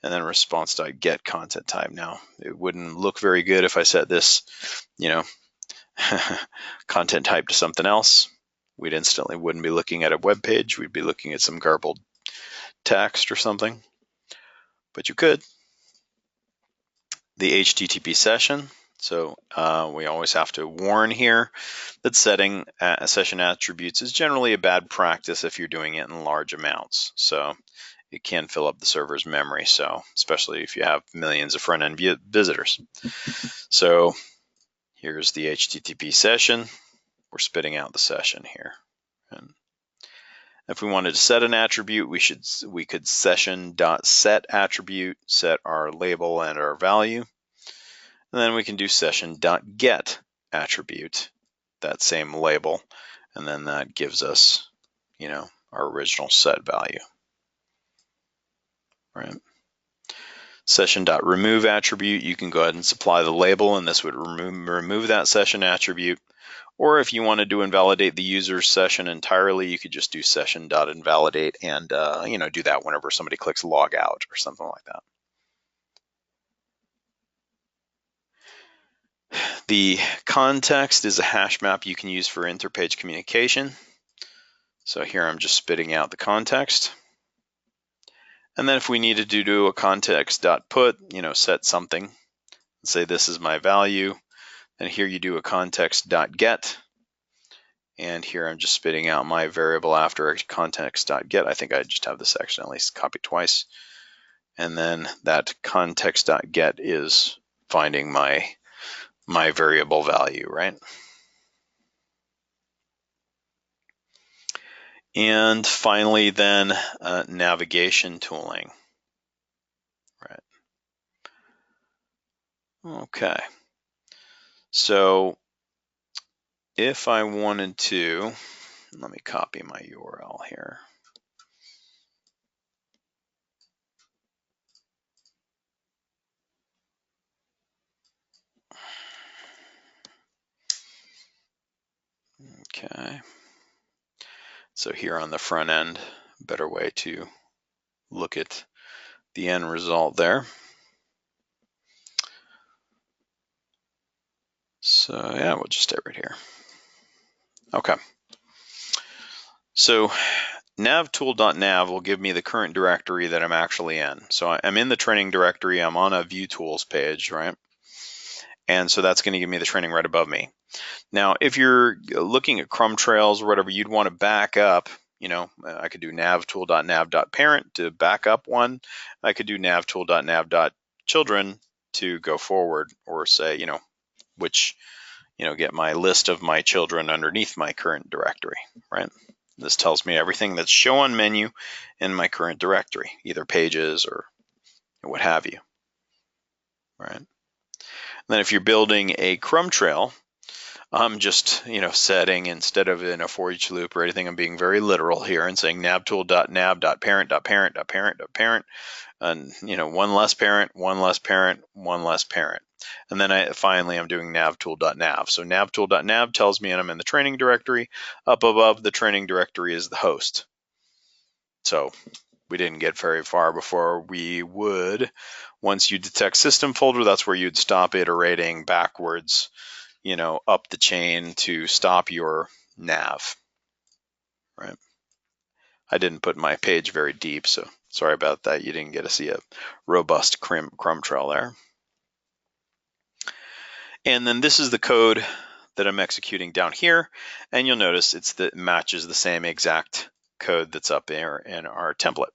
and then response.get content type. Now, it wouldn't look very good if I set this, content type to something else. We'd instantly wouldn't be looking at a web page. We'd be looking at some garbled text or something. But you could. The HTTP session. So we always have to warn here that setting session attributes is generally a bad practice if you're doing it in large amounts. So it can fill up the server's memory. So especially if you have millions of front-end visitors. So here's the HTTP session. We're spitting out the session here. And if we wanted to set an attribute, we could session.set attribute, set our label and our value. And then we can do session.get attribute, that same label, and then that gives us, our original set value. Right. Session.remove attribute, you can go ahead and supply the label, and this would remove that session attribute. Or if you wanted to invalidate the user's session entirely, you could just do session.invalidate and do that whenever somebody clicks log out or something like that. The context is a hash map you can use for interpage communication. So here I'm just spitting out the context. And then if we needed to do a context.put, set something, and say this is my value, and here you do a context.get. And here I'm just spitting out my variable after context.get. I think I just have this accidentally copied twice. And then that context.get is finding my variable value, right? And finally then navigation tooling, right? Okay. So if I wanted to, let me copy my URL here. Okay. So here on the front end, better way to look at the end result there. So yeah, we'll just stay right here. Okay. So navtool.nav will give me the current directory that I'm actually in. So I'm in the training directory. I'm on a view tools page, right? And so that's going to give me the training right above me. Now, if you're looking at crumb trails or whatever, you'd want to back up. I could do navtool.nav.parent to back up one. I could do navtool.nav.children to go forward, or say, get my list of my children underneath my current directory, right? This tells me everything that's show on menu in my current directory, either pages or what have you, right? then if you're building a crumb trail, I'm just, setting, instead of in a for each loop or anything, I'm being very literal here and saying navtool.nav.parent.parent.parent.parent, and one less parent, one less parent, one less parent. And then finally I'm doing navtool.nav. So navtool.nav tells me I'm in the training directory. Up above the training directory is the host. So we didn't get very far before we would. Once you detect system folder, that's where you'd stop iterating backwards, up the chain to stop your nav, right? I didn't put my page very deep, so sorry about that. You didn't get to see a robust crumb trail there. And then this is the code that I'm executing down here, and you'll notice it matches the same exact code that's up there in our template,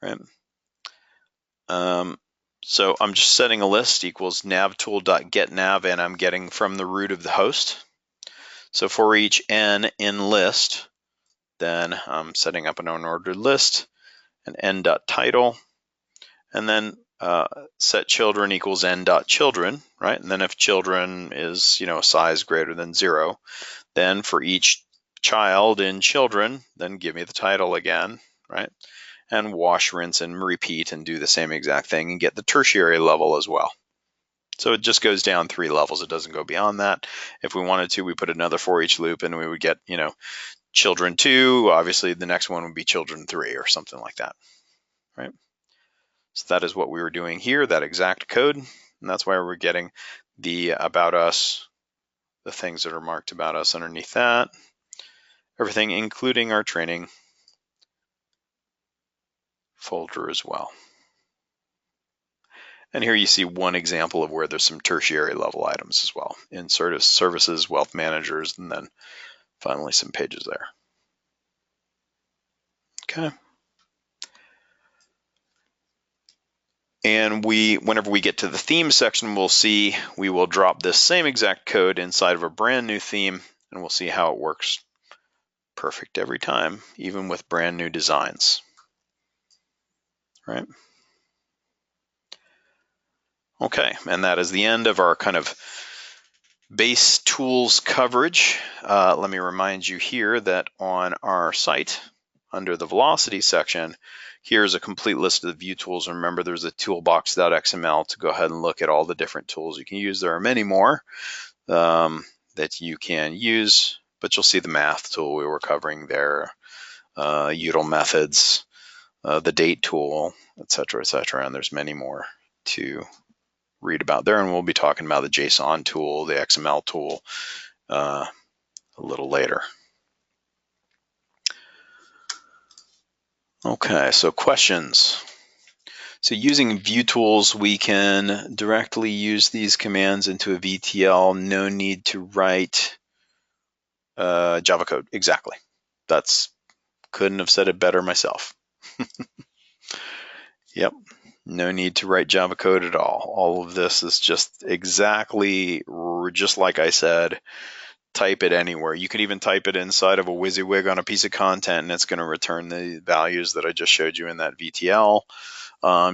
right? So I'm just setting a list equals navtool.getNav, and I'm getting from the root of the host. So for each n in list, then I'm setting up an unordered list, an n.title, and then set children equals n.children, right? And then if children is, a size greater than 0, then for each child in children, then give me the title again, right? And wash, rinse, and repeat, and do the same exact thing and get the tertiary level as well. So it just goes down 3 levels. It doesn't go beyond that. If we wanted to, we put another for each loop and we would get, children 2. Obviously, the next one would be children 3 or something like that, right? So that is what we were doing here, that exact code. And that's why we're getting the about us, the things that are marked about us underneath that, everything, including our training folder as well. And here you see one example of where there's some tertiary level items as well in sort of services, wealth managers, and then finally some pages there. Okay. And whenever we get to the theme section, we'll see we will drop this same exact code inside of a brand new theme, and we'll see how it works perfect every time, even with brand new designs, right? Okay, and that is the end of our kind of base tools coverage. Let me remind you here that on our site, under the velocity section, here's a complete list of the view tools. Remember, there's a toolbox.xml to go ahead and look at all the different tools you can use. There are many more that you can use, but you'll see the math tool we were covering there, util methods, the date tool, etc., and there's many more to read about there, and we'll be talking about the Json tool, the XML tool a little later. Okay, so questions. So using view tools, we can directly use these commands into a VTL. No need to write Java code. Exactly. Couldn't have said it better myself. Yep. No need to write Java code at all. All of this is just exactly just like I said. Type it anywhere. You can even type it inside of a WYSIWYG on a piece of content, and it's going to return the values that I just showed you in that VTL.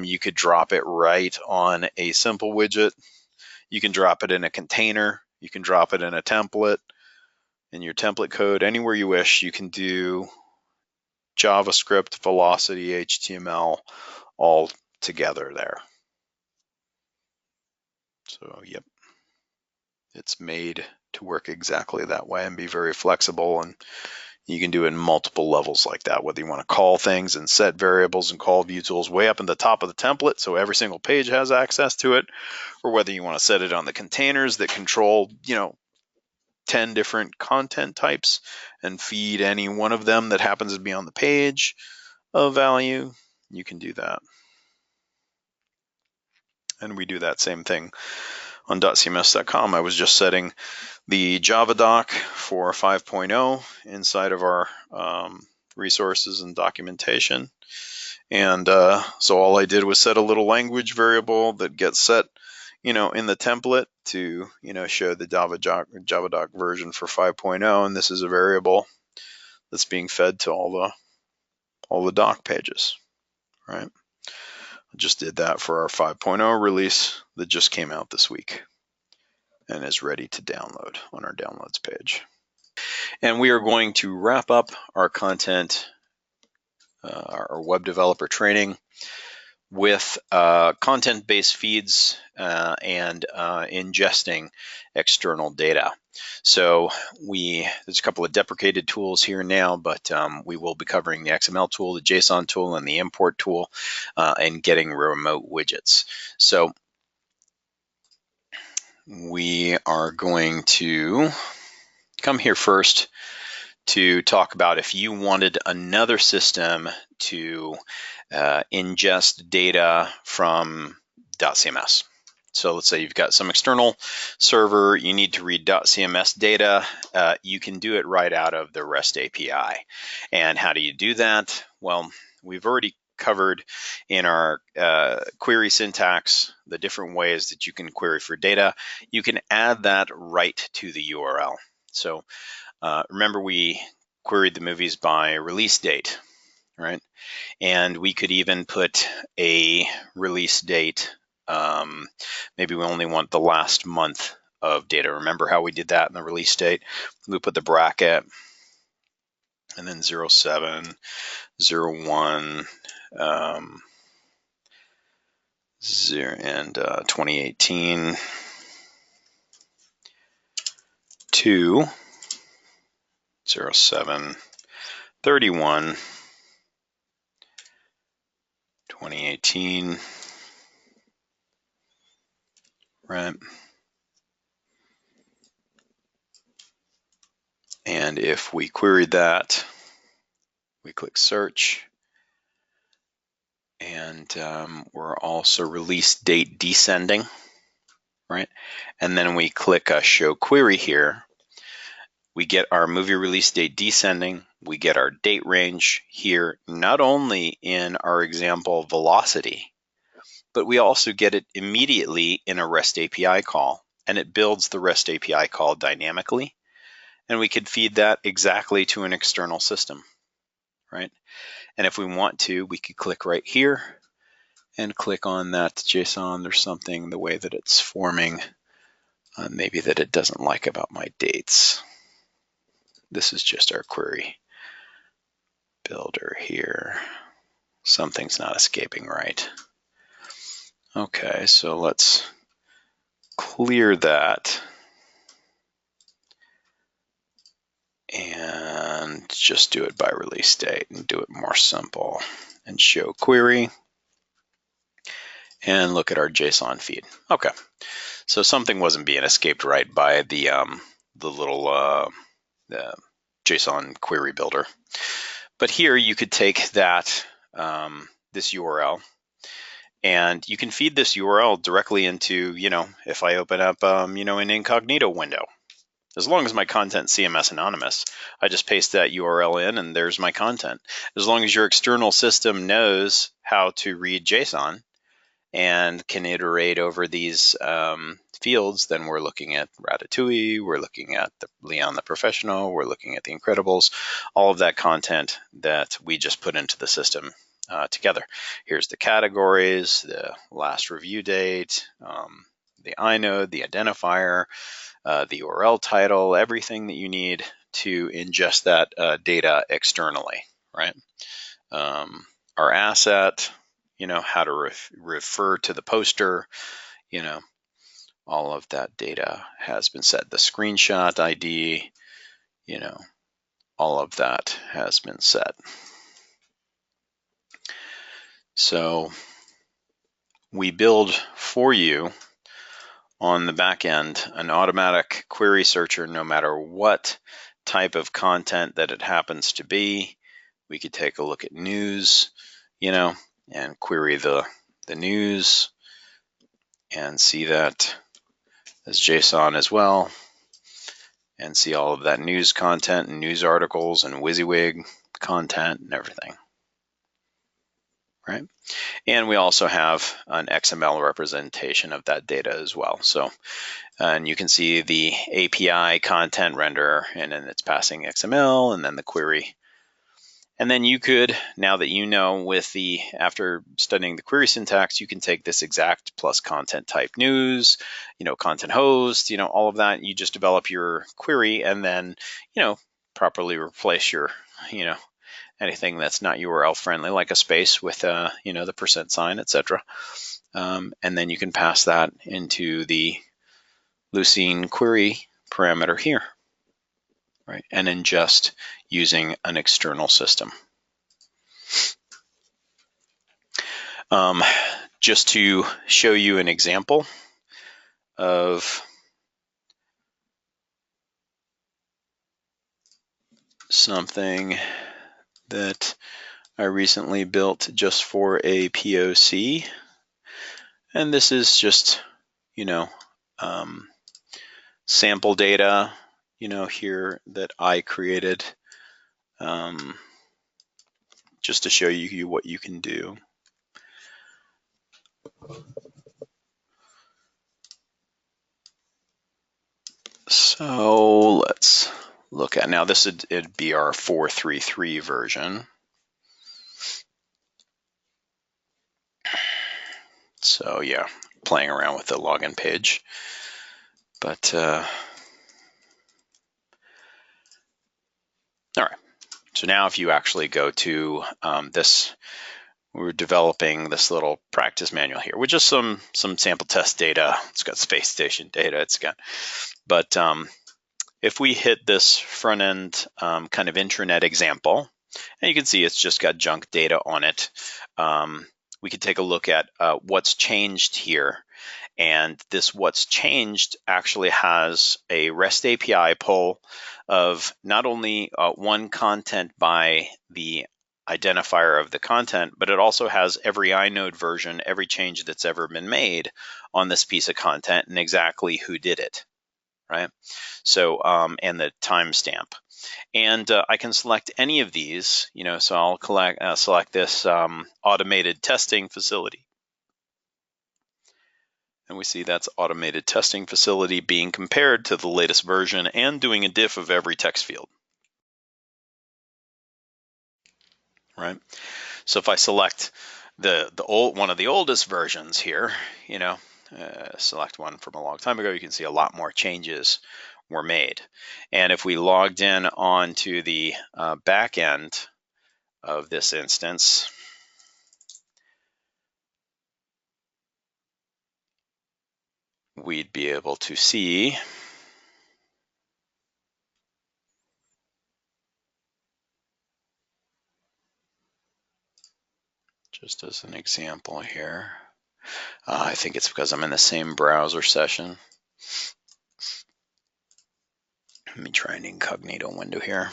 You could drop it right on a simple widget. You can drop it in a container. You can drop it in a template, in your template code, anywhere you wish. You can do JavaScript, Velocity, HTML, all together there. So, yep, it's made to work exactly that way and be very flexible, and you can do it in multiple levels like that, whether you want to call things and set variables and call view tools way up in the top of the template so every single page has access to it, or whether you want to set it on the containers that control 10 different content types and feed any one of them that happens to be on the page a value. You can do that. And we do that same thing on dotCMS.com. I was just setting the Java doc for 5.0 inside of our resources and documentation. And so all I did was set a little language variable that gets set, in the template to, show the Java doc version for 5.0. And this is a variable that's being fed to all the doc pages, right? I just did that for our 5.0 release that just came out this week and is ready to download on our downloads page. And we are going to wrap up our content, our web developer training with content-based feeds and ingesting external data. So there's a couple of deprecated tools here now, but we will be covering the XML tool, the Json tool, and the import tool, and getting remote widgets. So we are going to come here first to talk about if you wanted another system to ingest data from dotCMS. So let's say you've got some external server, you need to read dotCMS data, you can do it right out of the REST API. And how do you do that? Well, we've already covered in our query syntax the different ways that you can query for data. You can add that right to the URL. So remember, we queried the movies by release date, right? And we could even put a release date. Maybe we only want the last month of data. Remember how we did that in the release date? We put the bracket and then 07, 01, 2018 to 07, 31, 2018, right? And if we queried that, we click search, and we're also release date descending, right? And then we click show query here. We get our movie release date descending. We get our date range here, not only in our example velocity, but we also get it immediately in a REST API call, and it builds the REST API call dynamically. And we could feed that exactly to an external system, right? And if we want to, we could click right here and click on that JSON. There's something, the way that it's forming, maybe that it doesn't like about my dates. This is just our query builder here. Something's not escaping right. Okay, so let's clear that and just do it by release date and do it more simple and show query and look at our JSON feed. Okay, so something wasn't being escaped right by the little the JSON query builder. But here you could take that this URL, and you can feed this URL directly into, if I open up, an incognito window. As long as my content CMS anonymous, I just paste that URL in and there's my content. As long as your external system knows how to read JSON and can iterate over these fields, then we're looking at Ratatouille, we're looking at Leon the Professional, we're looking at The Incredibles, all of that content that we just put into the system together. Here's the categories, the last review date, the inode, the identifier, the URL title, everything that you need to ingest that data externally, right? Our asset, how to refer to the poster, all of that data has been set. The screenshot ID, all of that has been set. So we build for you on the back end an automatic query searcher, no matter what type of content that it happens to be. We could take a look at news, and query the news and see that as JSON as well, and see all of that news content and news articles and WYSIWYG content and everything, right? And we also have an XML representation of that data as well. So, and you can see the API content render, and then it's passing XML, and then the query. And then you could, now that you know after studying the query syntax, you can take this exact plus content type news, content host, all of that. You just develop your query and then, properly replace your, anything that's not URL friendly, like a space with, the %, etc. And then you can pass that into the Lucene query parameter here, right? And ingest using an external system. Just to show you an example of something that I recently built just for a POC. And this is just, sample data, here that I created, just to show you what you can do. So let's look at, now this would be our 4.3.3 version. So yeah, playing around with the login page. But, all right. So now if you actually go to this, we're developing this little practice manual here with just some sample test data. It's got space station data. But if we hit this front end kind of intranet example, and you can see it's just got junk data on it, we could take a look at what's changed here. And this what's changed actually has a REST API pull of not only one content by the identifier of the content, but it also has every inode version, every change that's ever been made on this piece of content and exactly who did it, right? So, and the timestamp. And I can select any of these, so I'll select this automated testing facility. And we see that's automated testing facility being compared to the latest version and doing a diff of every text field. Right. So if I select one of the oldest versions here, select one from a long time ago, you can see a lot more changes were made. And if we logged in onto the back end of this instance, we'd be able to see just as an example here. I think it's because I'm in the same browser session. Let me try an incognito window here.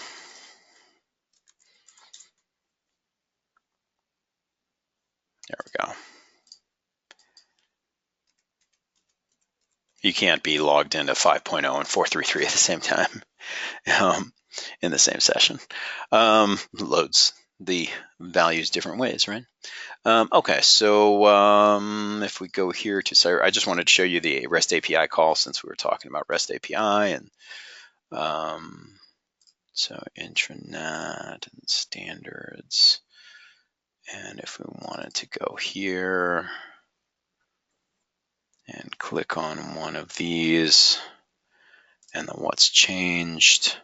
There we go. You can't be logged into 5.0 and 4.3.3 at the same time in the same session. Loads the values different ways, right? Okay, so if we go here to, I just wanted to show you the REST API call since we were talking about REST API. And so intranet and standards. And if we wanted to go here and click on one of these and then what's changed,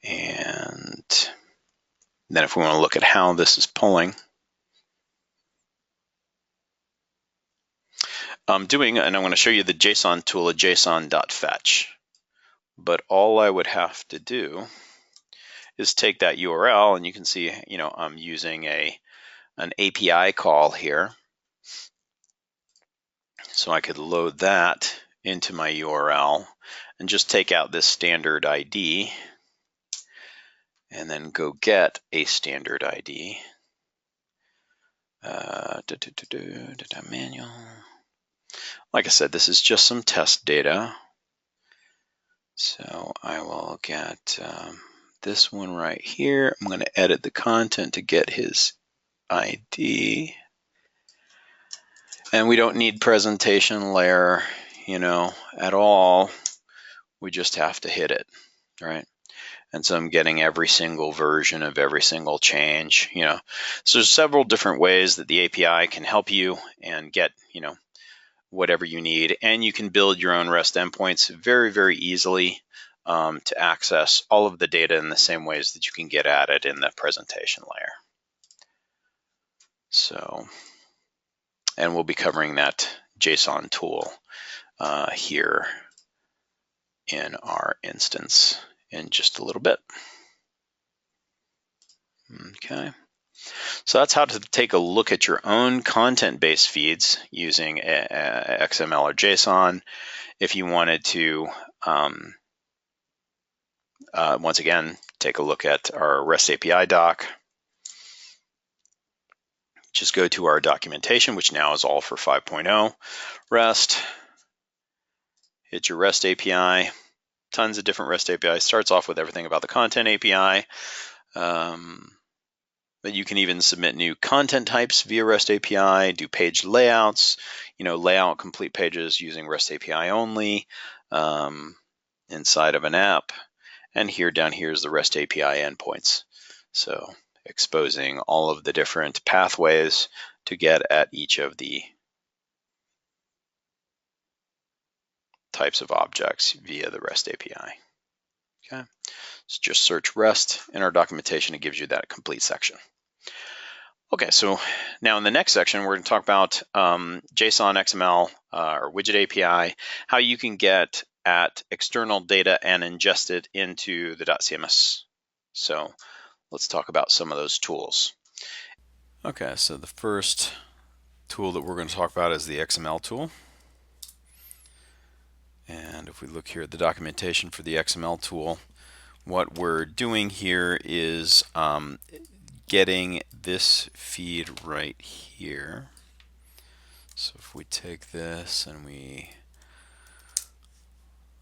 and then if we want to look at how this is pulling, and I'm going to show you the Json tool at json.fetch. But all I would have to do is take that URL, and you can see, I'm using an API call here. So I could load that into my URL and just take out this standard ID and then go get a standard ID. Manual. Like I said, this is just some test data. So I will get this one right here. I'm going to edit the content to get his ID. And we don't need presentation layer, at all. We just have to hit it, right? And so I'm getting every single version of every single change, So there's several different ways that the API can help you and get, whatever you need. And you can build your own REST endpoints very, very easily to access all of the data in the same ways that you can get at it in the presentation layer. So, and we'll be covering that Json tool here in our instance in just a little bit. Okay. So that's how to take a look at your own content-based feeds using XML or JSON. If you wanted to, once again, take a look at our REST API doc, just go to our documentation, which now is all for 5.0 REST. Hit your REST API. Tons of different REST APIs. Starts off with everything about the content API. But you can even submit new content types via REST API, do page layouts, layout complete pages using REST API only inside of an app. And down here is the REST API endpoints. So exposing all of the different pathways to get at each of the types of objects via the REST API. Okay, so just search REST in our documentation. It gives you that complete section. Okay, so now in the next section, we're going to talk about Json XML or widget API, how you can get at external data and ingest it into the dotCMS. So let's talk about some of those tools. Okay, so the first tool that we're going to talk about is the XML tool. And if we look here at the documentation for the XML tool, what we're doing here is getting this feed right here. So if we take this and we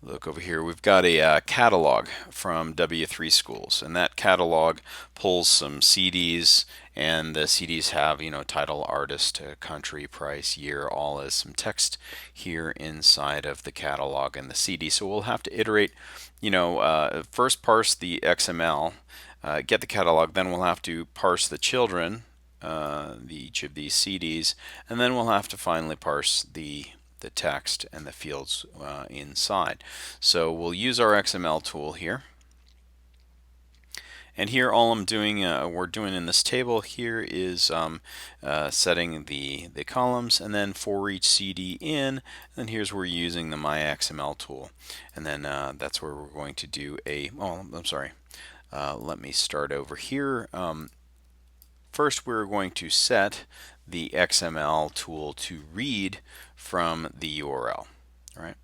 look over here, we've got a catalog from W3 schools, and that catalog pulls some CDs, and the CDs have, title, artist, country, price, year, all as some text here inside of the catalog and the CD. So we'll have to iterate, first parse the XML, get the catalog, then we'll have to parse the children, each of these CDs, and then we'll have to finally parse the text and the fields inside. So we'll use our XML tool here. And here all I'm doing, we're doing in this table here is setting the columns, and then for each CD in, and here's where we're using the My XML tool. And then that's where we're going to do let me start over here. First we're going to set the XML tool to read from the URL, right?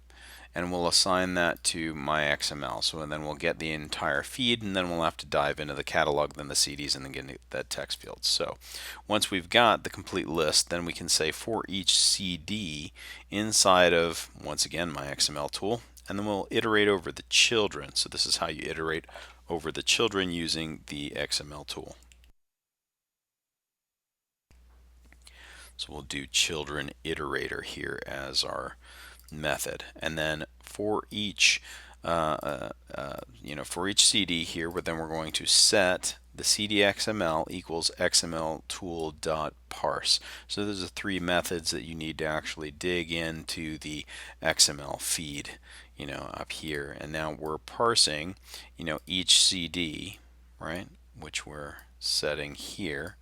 And we'll assign that to My XML. So then we'll get the entire feed, and then we'll have to dive into the catalog, then the CDs, and then get that text field. So once we've got the complete list, then we can say for each CD inside of, once again, My XML tool, and then we'll iterate over the children. So this is how you iterate over the children using the XML tool. So we'll do children iterator here as our method, and then for each for each CD here, but then we're going to set the CD XML equals XML tool dot parse. So those are three methods that you need to actually dig into the XML feed, up here. And now we're parsing, each CD, right, which we're setting here.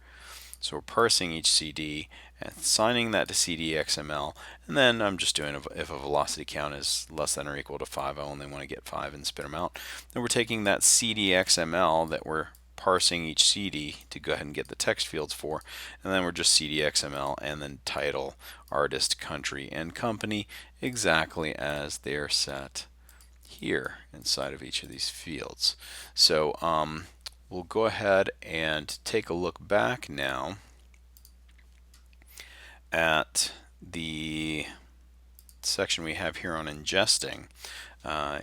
So we're parsing each CD and assigning that to CD XML, and then I'm just doing if a velocity count is less than or equal to 5, I only want to get 5 and spit them out. Then we're taking that CD XML that we're parsing each CD to go ahead and get the text fields for, and then we're just CD XML and then title, artist, country, and company exactly as they're set here inside of each of these fields. So we'll go ahead and take a look back now at the section we have here on ingesting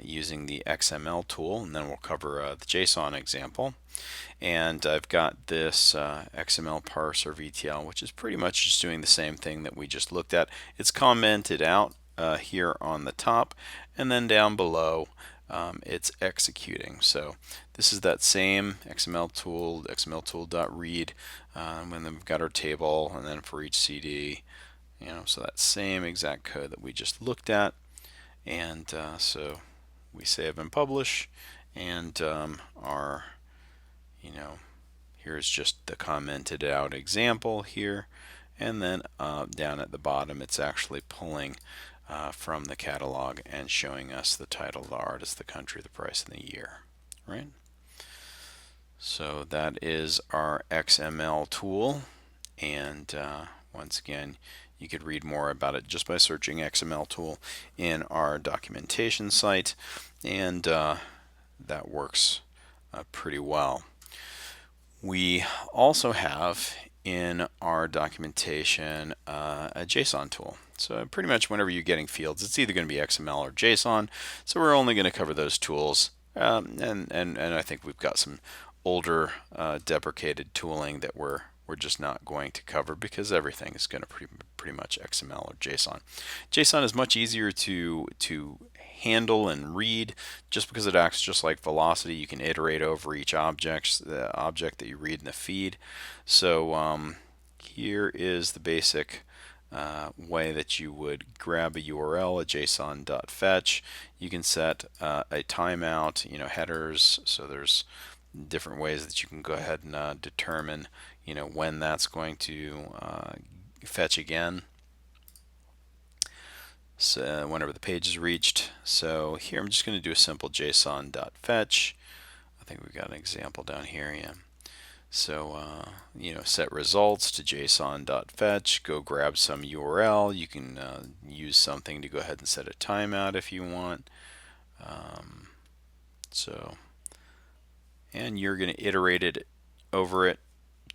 using the XML tool, and then we'll cover the JSON example. And I've got this XML parser VTL, which is pretty much just doing the same thing that we just looked at. It's commented out here on the top, and then down below it's executing. So this is that same XML tool, XML Tool.read, and then we've got our table, and then for each CD, so that same exact code that we just looked at. And so we save and publish, and our, here's just the commented out example here. And then down at the bottom, it's actually pulling from the catalog and showing us the title, the artist, the country, the price, and the year, right? So that is our XML tool. And once again, you could read more about it just by searching XML tool in our documentation site. And that works pretty well. We also have in our documentation a Json tool. So pretty much whenever you're getting fields, it's either going to be XML or JSON. So we're only going to cover those tools. And I think we've got some older deprecated tooling that we're just not going to cover because everything is going to pretty much XML or JSON. JSON is much easier to handle and read just because it acts just like velocity. You can iterate over each object that you read in the feed. So here is the basic way that you would grab a URL, a json.fetch. You can set a timeout, headers. So there's different ways that you can go ahead and determine, when that's going to fetch again. So whenever the page is reached. So here I'm just going to do a simple json.fetch. I think we've got an example down here, yeah. So set results to json.fetch. Go grab some URL. You can use something to go ahead and set a timeout if you want. And you're going to iterate it over it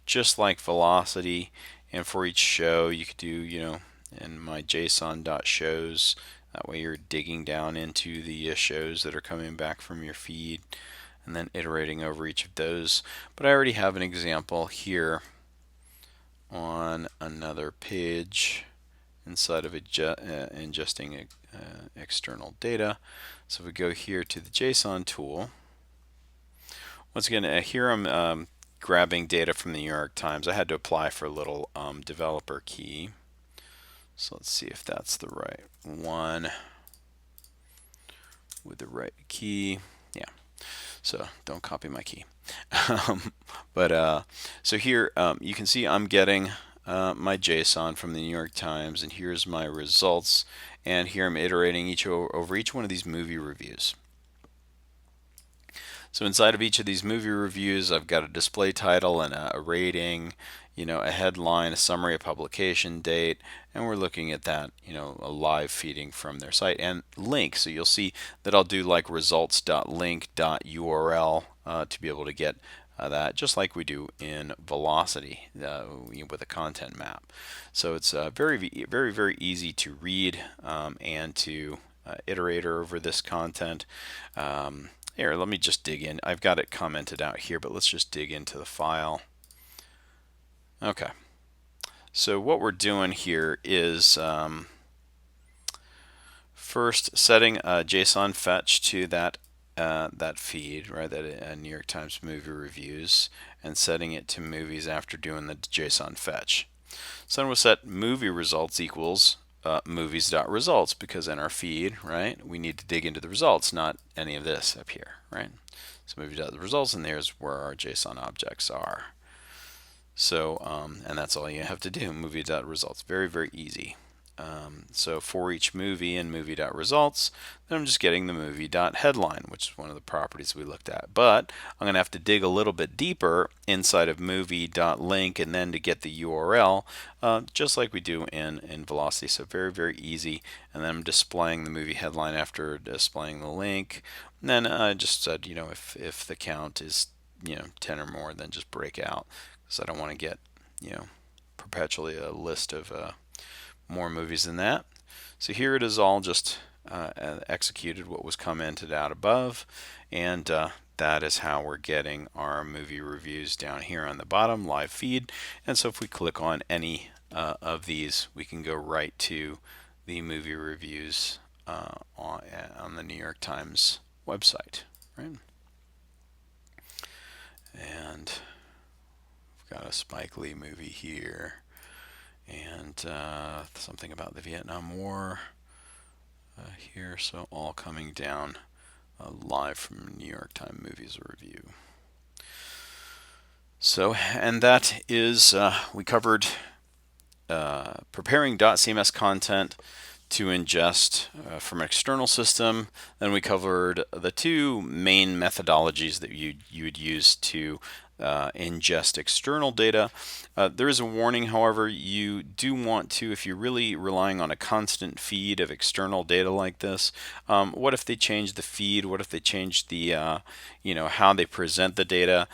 just like velocity. And for each show, you could do, in my json.shows. That way you're digging down into the shows that are coming back from your feed and then iterating over each of those. But I already have an example here on another page inside of ingesting external data. So if we go here to the Json tool, once again, here I'm grabbing data from the New York Times. I had to apply for a little developer key. So let's see if that's the right one with the right key. Yeah. So don't copy my key. So here you can see I'm getting my JSON from the New York Times, and here's my results. And here I'm iterating over each one of these movie reviews. So inside of each of these movie reviews, I've got a display title and a rating, a headline, a summary, a publication date, and we're looking at that, a live feeding from their site and link. So you'll see that I'll do like results.link.url to be able to get that, just like we do in Velocity with a content map. So it's very, very, very easy to read and to iterate over this content. Here, let me just dig in. I've got it commented out here, but let's just dig into the file. Okay. So what we're doing here is first setting a Json Fetch to that feed, right? That New York Times movie reviews, and setting it to movies after doing the Json Fetch. So then we'll set movie results equals movies.results, because in our feed, right, we need to dig into the results, not any of this up here, right? So movie.results, and there's where our JSON objects are. So, and that's all you have to do, movie.results. Very, very easy. So for each movie in movie.results, then I'm just getting the movie.headline, which is one of the properties we looked at. But I'm going to have to dig a little bit deeper inside of movie.link and then to get the URL, just like we do in Velocity. So very, very easy. And then I'm displaying the movie headline after displaying the link. And then I just said, if the count is 10 or more, then just break out, because I don't want to get perpetually a list of more movies than that. So here it is all just executed what was commented out above, and that is how we're getting our movie reviews down here on the bottom, live feed. And so if we click on any of these, we can go right to the movie reviews on the New York Times website, right? And we've got a Spike Lee movie here, and something about the Vietnam War here. So all coming down live from New York Times Movies Review. So, and that is, we covered preparing dotCMS content to ingest from an external system. Then we covered the two main methodologies that you would use to ingest external data. There is a warning, however, you do want to, if you're really relying on a constant feed of external data like this, what if they change the feed? What if they change the, how they present the data?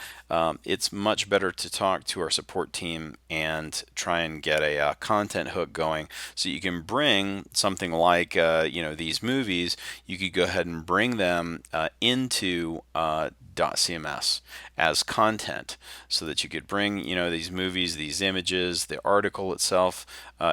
It's much better to talk to our support team and try and get a content hook going, so you can bring something like, these movies. You could go ahead and bring them into dotCMS as content, so that you could bring these movies, these images, the article itself.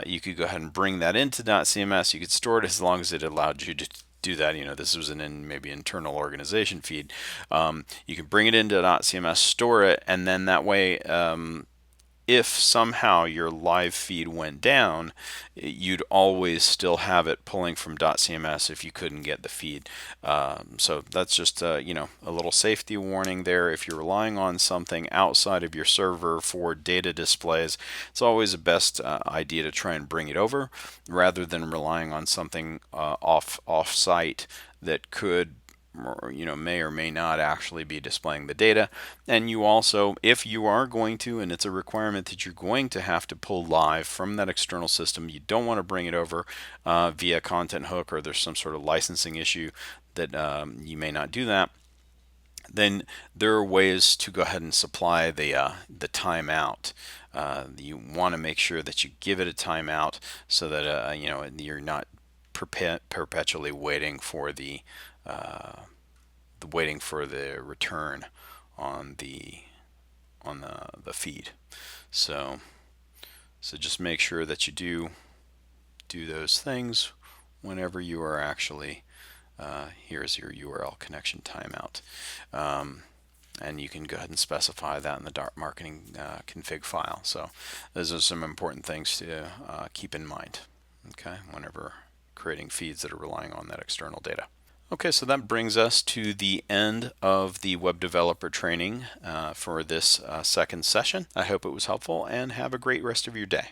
You could go ahead and bring that into dotCMS. You could store it as long as it allowed you to do that. This was maybe internal organization feed. You can bring it into dotCMS, store it, and then that way, if somehow your live feed went down, you'd always still have it pulling from dotCMS if you couldn't get the feed. So that's just a little safety warning there. If you're relying on something outside of your server for data displays, it's always the best idea to try and bring it over, rather than relying on something off-site that could, may or may not actually be displaying the data. And you also, if you are going to, and it's a requirement that you're going to have to pull live from that external system, you don't want to bring it over via content hook, or there's some sort of licensing issue that you may not do that. Then there are ways to go ahead and supply the timeout. You want to make sure that you give it a timeout, so that you're not perpetually waiting for the return on the feed. So just make sure that you do those things whenever you are actually, here's your URL connection timeout. And you can go ahead and specify that in the Dart marketing config file. So those are some important things to keep in mind, okay, whenever creating feeds that are relying on that external data. Okay, so that brings us to the end of the web developer training for this second session. I hope it was helpful, and have a great rest of your day.